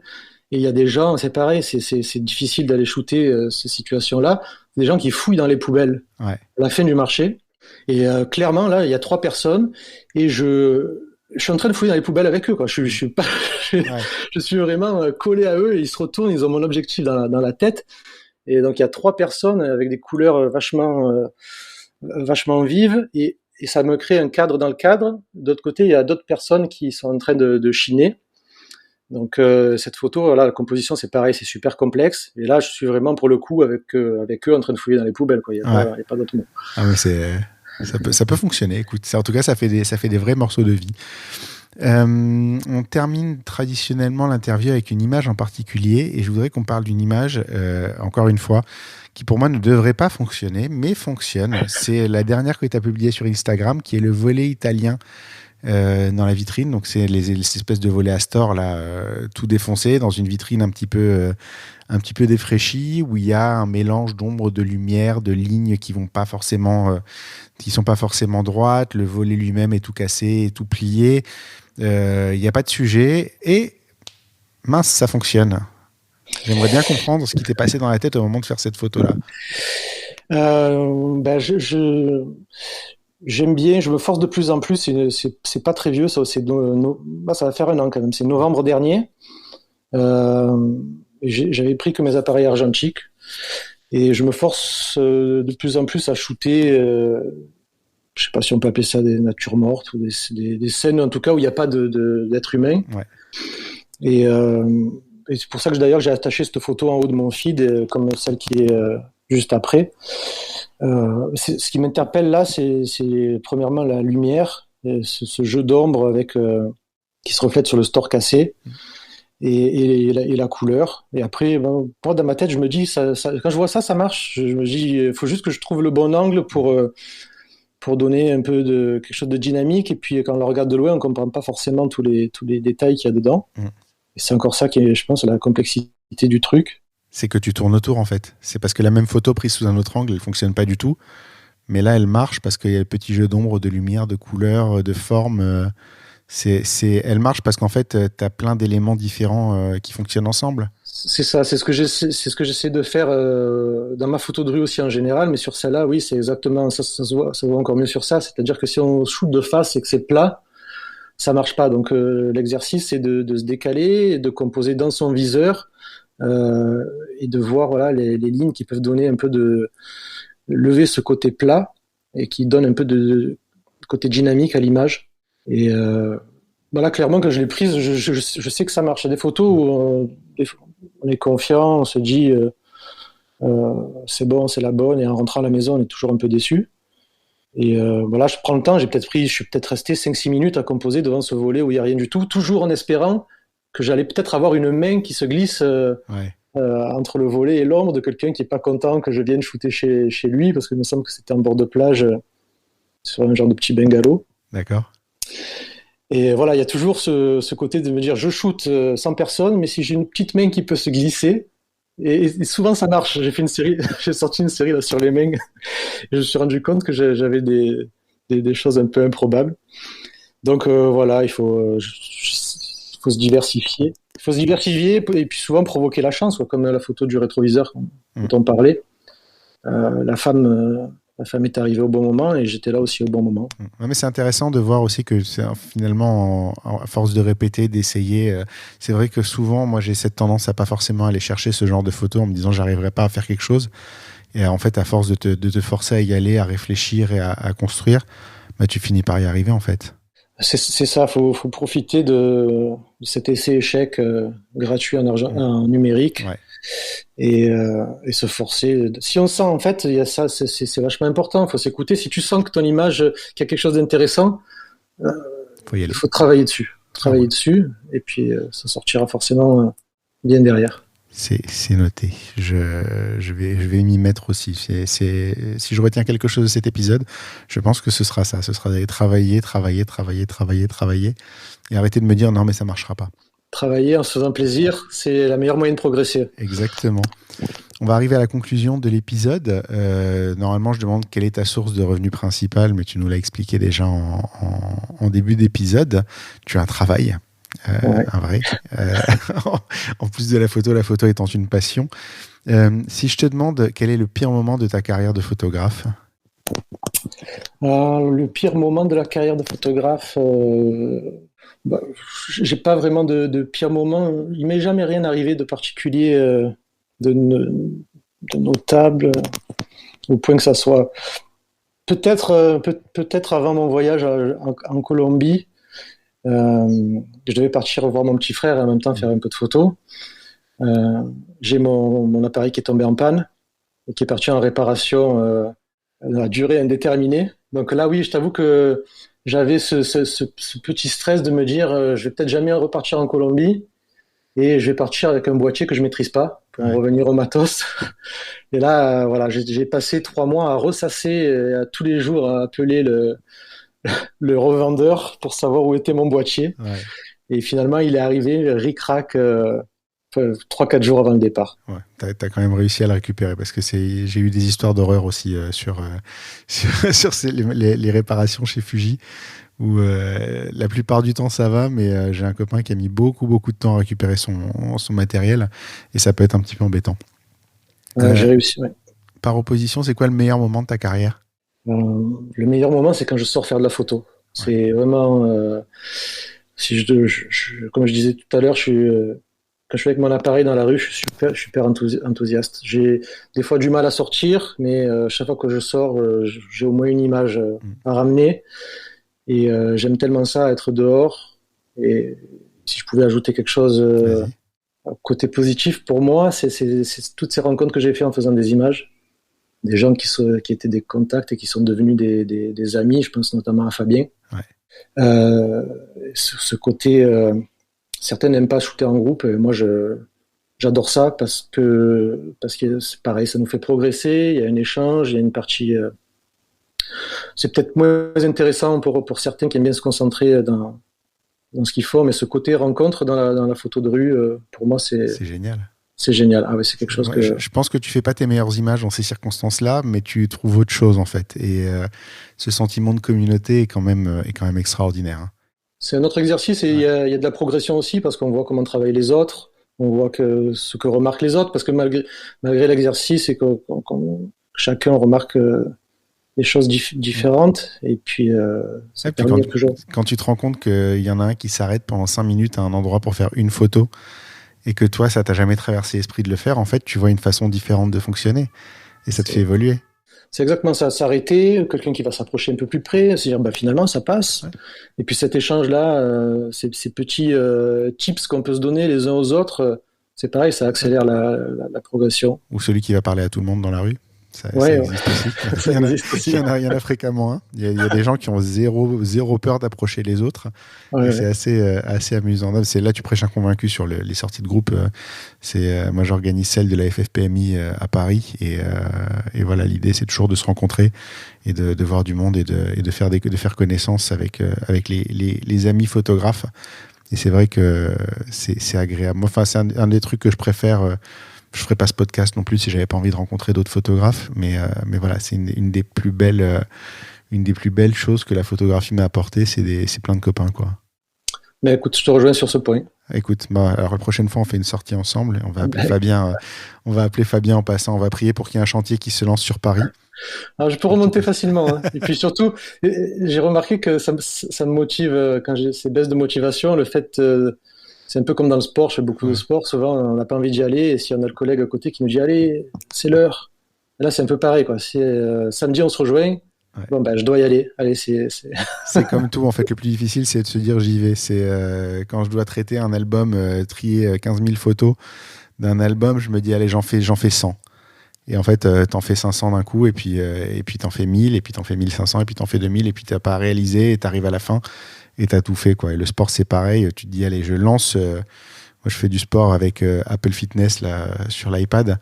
Et il y a des gens, c'est pareil, c'est difficile d'aller shooter ces situations-là. Des gens qui fouillent dans les poubelles Ouais. à la fin du marché. Et clairement, là, il y a 3 personnes et je suis en train de fouiller dans les poubelles avec eux, quoi. Je suis pas, Ouais. je suis vraiment collé à eux et ils se retournent, ils ont mon objectif dans la tête. Et donc, il y a 3 personnes avec des couleurs vachement vives et ça me crée un cadre dans le cadre. D'autre côté, il y a d'autres personnes qui sont en train de chiner. Donc cette photo, voilà, la composition c'est pareil, c'est super complexe. Et là, je suis vraiment pour le coup avec eux en train de fouiller dans les poubelles, quoi. Il y a pas d'autre mot. Ah mais ça peut fonctionner. Écoute, en tout cas, ça fait des vrais morceaux de vie. On termine traditionnellement l'interview avec une image en particulier, et je voudrais qu'on parle d'une image, encore une fois, qui pour moi ne devrait pas fonctionner, mais fonctionne. C'est la dernière que tu as publiée sur Instagram, qui est le volet italien dans la vitrine. Donc c'est les espèces de volets Astor là, tout défoncé dans une vitrine un petit peu défraîchie, où il y a un mélange d'ombre, de lumière, de lignes qui sont pas forcément droites. Le volet lui-même est tout cassé, tout plié. Il n'y a pas de sujet et mince, ça fonctionne. J'aimerais bien comprendre ce qui t'est passé dans la tête au moment de faire cette photo là. J'aime bien, je me force de plus en plus. C'est pas très vieux, ça. Ça va faire 1 an quand même. C'est novembre dernier. J'avais pris que mes appareils argentiques et je me force de plus en plus à shooter. Je sais pas si on peut appeler ça des natures mortes ou des scènes en tout cas où il n'y a pas d'être humain. Ouais. Et c'est pour ça que d'ailleurs j'ai attaché cette photo en haut de mon feed comme celle qui est juste après. Ce qui m'interpelle là, c'est premièrement la lumière, ce jeu d'ombre qui se reflète sur le store cassé, et la couleur. Et après, moi, dans ma tête, je me dis, quand je vois ça, ça marche. Je me dis, il faut juste que je trouve le bon angle pour donner un peu de quelque chose de dynamique. Et puis, quand on le regarde de loin, on comprend pas forcément tous les détails qu'il y a dedans. Et c'est encore ça qui est, je pense, la complexité du truc. C'est que tu tournes autour en fait. C'est parce que la même photo prise sous un autre angle, elle fonctionne pas du tout. Mais là, elle marche parce qu'il y a le petit jeu d'ombre, de lumière, de couleurs, de formes. Elle marche parce qu'en fait, tu as plein d'éléments différents qui fonctionnent ensemble. C'est ça, c'est ce que j'essaie de faire dans ma photo de rue aussi en général, mais sur celle-là, oui, c'est exactement ça se voit encore mieux sur ça. C'est-à-dire que si on shoot de face et que c'est plat, ça marche pas. Donc l'exercice, c'est de se décaler et de composer dans son viseur. Et de voir voilà les lignes qui peuvent donner un peu de lever ce côté plat et qui donne un peu de côté dynamique à l'image. Et voilà, clairement quand je l'ai prise, je sais que ça marche. Il y a des photos où on est confiant, on se dit c'est bon, c'est la bonne, et en rentrant à la maison on est toujours un peu déçu. Et voilà, je prends le temps, je suis peut-être resté 5-6 minutes à composer devant ce volet où il n'y a rien du tout, toujours en espérant que j'allais peut-être avoir une main qui se glisse entre le volet et l'ombre de quelqu'un qui n'est pas content que je vienne shooter chez lui, parce qu'il me semble que c'était en bord de plage sur un genre de petit bungalow. D'accord. Et voilà, il y a toujours ce côté de me dire je shoot sans personne, mais si j'ai une petite main qui peut se glisser, et souvent ça marche. J'ai sorti une série là, sur les mains et je me suis rendu compte que j'avais des choses un peu improbables. Donc voilà, il faut se diversifier. Il faut se diversifier et puis souvent provoquer la chance, quoi, comme la photo du rétroviseur dont on parlait. La femme est arrivée au bon moment et j'étais là aussi au bon moment. Ouais, mais c'est intéressant de voir aussi que finalement, à force de répéter, d'essayer, c'est vrai que souvent, moi j'ai cette tendance à pas forcément aller chercher ce genre de photos en me disant j'arriverai pas à faire quelque chose. Et en fait, à force de te forcer à y aller, à réfléchir et à construire, bah, tu finis par y arriver en fait. C'est ça, faut profiter de cet essai-échec gratuit en numérique. Ouais. Et se forcer. Si on sent, en fait, il y a ça, c'est vachement important. Il faut s'écouter. Si tu sens que ton image, qu'il y a quelque chose d'intéressant, il faut travailler dessus. Et puis ça sortira forcément bien derrière. C'est noté. Je vais m'y mettre aussi. Si je retiens quelque chose de cet épisode, je pense que ce sera ça. Ce sera d'aller travailler, et arrêter de me dire non, mais ça marchera pas. Travailler en se faisant plaisir, c'est la meilleure moyen de progresser. Exactement. On va arriver à la conclusion de l'épisode. Normalement, je demande quelle est ta source de revenus principale, mais tu nous l'as expliqué déjà en début d'épisode. Tu as un travail. Ouais. un vrai. Euh, en plus de la photo étant une passion. Si je te demande quel est le pire moment de ta carrière de photographe? Le pire moment de la carrière de photographe, bah, j'ai pas vraiment de pire moment. Il m'est jamais rien arrivé de particulier, de, de notable, au point que ça soit. Peut-être avant mon voyage en Colombie, je devais partir voir mon petit frère et en même temps faire un peu de photos. Euh, j'ai mon appareil qui est tombé en panne et qui est parti en réparation à durée indéterminée. Donc là, oui, je t'avoue que j'avais ce petit stress de me dire, je vais peut-être jamais repartir en Colombie et je vais partir avec un boîtier que je maîtrise pas pour en Ouais. revenir au matos. Et là, voilà, j'ai passé 3 mois à ressasser, à tous les jours à appeler le revendeur pour savoir où était mon boîtier. Ouais. Et finalement, il est arrivé ric-rac 3-4 jours avant le départ. Ouais, t'as quand même réussi à le récupérer parce que j'ai eu des histoires d'horreur aussi sur les réparations chez Fuji où la plupart du temps ça va, mais j'ai un copain qui a mis beaucoup de temps à récupérer son matériel et ça peut être un petit peu embêtant. J'ai réussi, ouais. Par opposition, c'est quoi le meilleur moment de ta carrière? Le meilleur moment, c'est quand je sors faire de la photo. Ouais. C'est vraiment, si comme je disais tout à l'heure, quand je suis avec mon appareil dans la rue, je suis super enthousiaste. J'ai des fois du mal à sortir, mais chaque fois que je sors, j'ai au moins une image à ramener. Et j'aime tellement ça, être dehors. Et si je pouvais ajouter quelque chose Vas-y. côté positif pour moi, c'est toutes ces rencontres que j'ai fait en faisant des images. Des gens qui étaient des contacts et qui sont devenus des amis. Je pense notamment à Fabien. Ouais. Ce côté, certains n'aiment pas shooter en groupe. Et moi, j'adore ça parce que c'est pareil, ça nous fait progresser. Il y a un échange, il y a une partie. C'est peut-être moins intéressant pour certains qui aiment bien se concentrer dans ce qu'ils font, mais ce côté rencontre dans la photo de rue, pour moi, C'est génial. c'est génial. Ah ouais, c'est quelque chose Ouais, que. je pense que tu fais pas tes meilleures images dans ces circonstances-là, mais tu trouves autre chose en fait. Et ce sentiment de communauté est quand même extraordinaire. Hein. C'est un autre exercice et Ouais. il y a de la progression aussi parce qu'on voit comment travaillent les autres, on voit ce que remarquent les autres, parce que malgré l'exercice et que chacun remarque des choses différentes et puis ça Et puis permet toujours. quand tu te rends compte qu'il y en a un qui s'arrête pendant 5 minutes à un endroit pour faire une photo et que toi, ça t'a jamais traversé l'esprit de le faire, en fait, tu vois une façon différente de fonctionner et ça te fait évoluer. C'est exactement ça, s'arrêter, quelqu'un qui va s'approcher un peu plus près, se dire bah, finalement ça passe. Ouais. Et puis cet échange-là, ces petits tips qu'on peut se donner les uns aux autres, c'est pareil, ça accélère la progression. Ou celui qui va parler à tout le monde dans la rue. Ça Ouais, existe aussi. ça existe aussi. Il y en a fréquemment. Hein. Il y a des gens qui ont zéro peur d'approcher les autres. Ouais, Et ouais. c'est assez amusant. Non, c'est là, tu prêches un convaincu sur les sorties de groupe. Moi, j'organise celle de la FFPMI à Paris. Et voilà, l'idée, c'est toujours de se rencontrer et de voir du monde et de faire connaissance avec les amis photographes. Et c'est vrai que c'est agréable. Moi, enfin, c'est un des trucs que je préfère. Je ferais pas ce podcast non plus si j'avais pas envie de rencontrer d'autres photographes, mais voilà, c'est une des plus belles choses que la photographie m'a apporté, c'est plein de copains, quoi. Mais écoute, je te rejoins sur ce point. Écoute, alors la prochaine fois on fait une sortie ensemble, on va appeler Fabien, en passant, on va prier pour qu'il y ait un chantier qui se lance sur Paris. Alors, je peux remonter facilement. Hein. Et puis surtout, j'ai remarqué que ça me motive quand j'ai ces baisses de motivation, le fait. C'est un peu comme dans le sport, je fais beaucoup de sport, souvent on n'a pas envie d'y aller, et si on a le collègue à côté qui nous dit allez, c'est l'heure. Et là c'est un peu pareil, quoi. Si samedi on se rejoint, bon ben je dois y aller. Allez, C'est comme tout, en fait, le plus difficile c'est de se dire j'y vais. C'est quand je dois traiter un album, trier 15 000 photos d'un album, je me dis allez, j'en fais 100. Et en fait, t'en fais 500 d'un coup, et puis t'en fais 1000, et puis t'en fais 1500, et puis t'en fais 2000, et puis t'as pas réalisé, et t'arrives à la fin. Et t'as tout fait, quoi. Et le sport, c'est pareil. Tu te dis, allez, je lance. Moi, je fais du sport avec Apple Fitness là, sur l'iPad.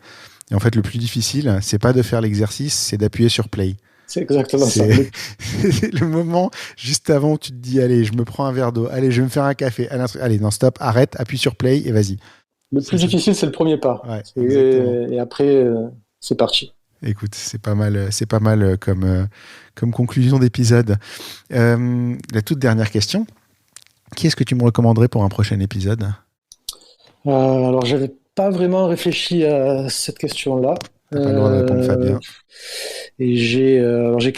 Et en fait, le plus difficile, c'est pas de faire l'exercice, c'est d'appuyer sur play. c'est exactement ça. C'est le moment juste avant où tu te dis, allez, je me prends un verre d'eau. Allez, je vais me faire un café. Allez, non, stop, arrête, appuie sur play et vas-y. Le plus difficile, c'est le premier pas. Ouais, Et après, c'est parti. Écoute, c'est pas mal comme conclusion d'épisode. La toute dernière question. Qui est-ce que tu me recommanderais pour un prochain épisode? Alors, j'avais pas vraiment réfléchi à cette question-là. T'as pas le droit de répondre, Fabien. Et j'aimerais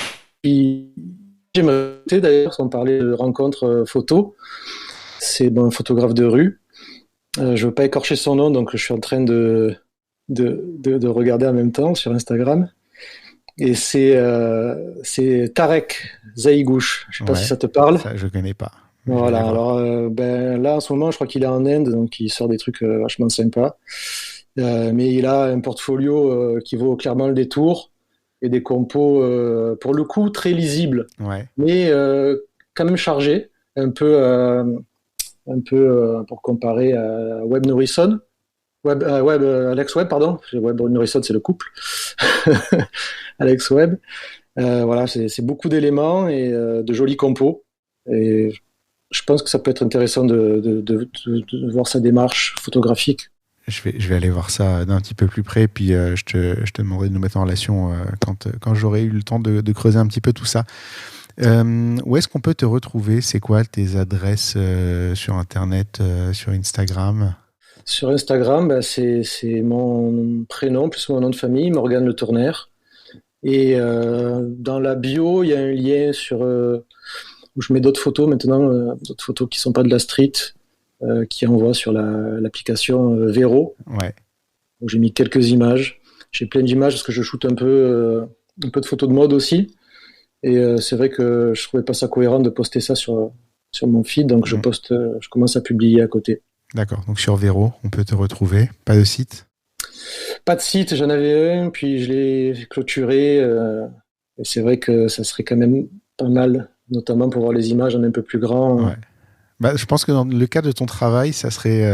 d'ailleurs, on parlait de rencontre photo. C'est un photographe de rue. Je veux pas écorcher son nom, donc je suis en train de regarder en même temps sur Instagram. Et c'est Tarek Zaïgouche. Je sais pas si ça te parle. Ça, je connais pas. Voilà, alors là en ce moment je crois qu'il est en Inde, donc il sort des trucs vachement sympas. Mais il a un portfolio qui vaut clairement le détour et des compos pour le coup très lisibles, mais quand même chargés, un peu pour comparer à Web Norrisson. Alex Webb, pardon. Webb Norrisson, c'est le couple. Alex Webb. Voilà, c'est beaucoup d'éléments et de jolis compos. Et je pense que ça peut être intéressant de voir sa démarche photographique. Je vais aller voir ça d'un petit peu plus près, puis je te demanderai de nous mettre en relation quand j'aurai eu le temps de creuser un petit peu tout ça. Où est-ce qu'on peut te retrouver? C'est quoi tes adresses sur Internet, sur Instagram? Sur Instagram, c'est mon prénom plus mon nom de famille, Morgane Le Tournaire. Et dans la bio, il y a un lien où je mets d'autres photos maintenant, d'autres photos qui ne sont pas de la street, qui envoient sur l'application Vero. Où j'ai mis quelques images. J'ai plein d'images parce que je shoote un peu de photos de mode aussi. Et c'est vrai que je trouvais pas ça cohérent de poster ça sur mon feed, donc je commence à publier à côté. D'accord, donc sur Vero, on peut te retrouver. Pas de site? Pas de site, j'en avais un, puis je l'ai clôturé. Et c'est vrai que ça serait quand même pas mal, notamment pour voir les images en un peu plus grand. Je pense que dans le cas de ton travail, ça serait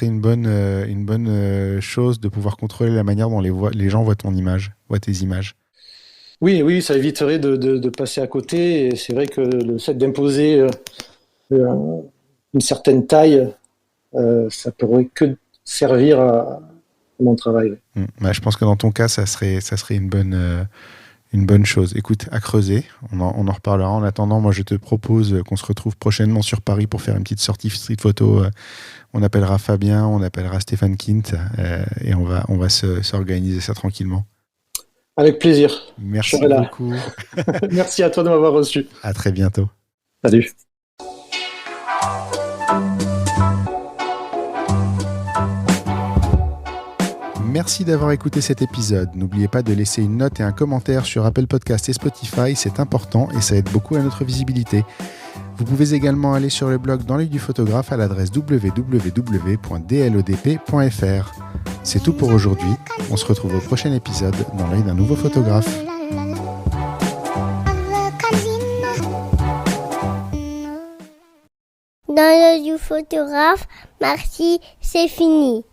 une bonne chose de pouvoir contrôler la manière dont les gens voient tes images. Oui, ça éviterait de passer à côté. Et c'est vrai que le fait d'imposer une certaine taille, ça pourrait que servir à mon travail. Je pense que dans ton cas, ça serait une bonne chose. Écoute, à creuser, on en reparlera. En attendant, moi, je te propose qu'on se retrouve prochainement sur Paris pour faire une petite sortie street photo. On appellera Fabien, on appellera Stéphane Kint et on va s'organiser ça tranquillement. Avec plaisir. Merci beaucoup. Merci à toi de m'avoir reçu. À très bientôt. Salut. Merci d'avoir écouté cet épisode. N'oubliez pas de laisser une note et un commentaire sur Apple Podcast et Spotify, c'est important et ça aide beaucoup à notre visibilité. Vous pouvez également aller sur le blog Dans l'œil du photographe à l'adresse www.dlodp.fr. C'est tout pour aujourd'hui. On se retrouve au prochain épisode dans l'œil d'un nouveau photographe. Dans l'œil du photographe, merci, c'est fini.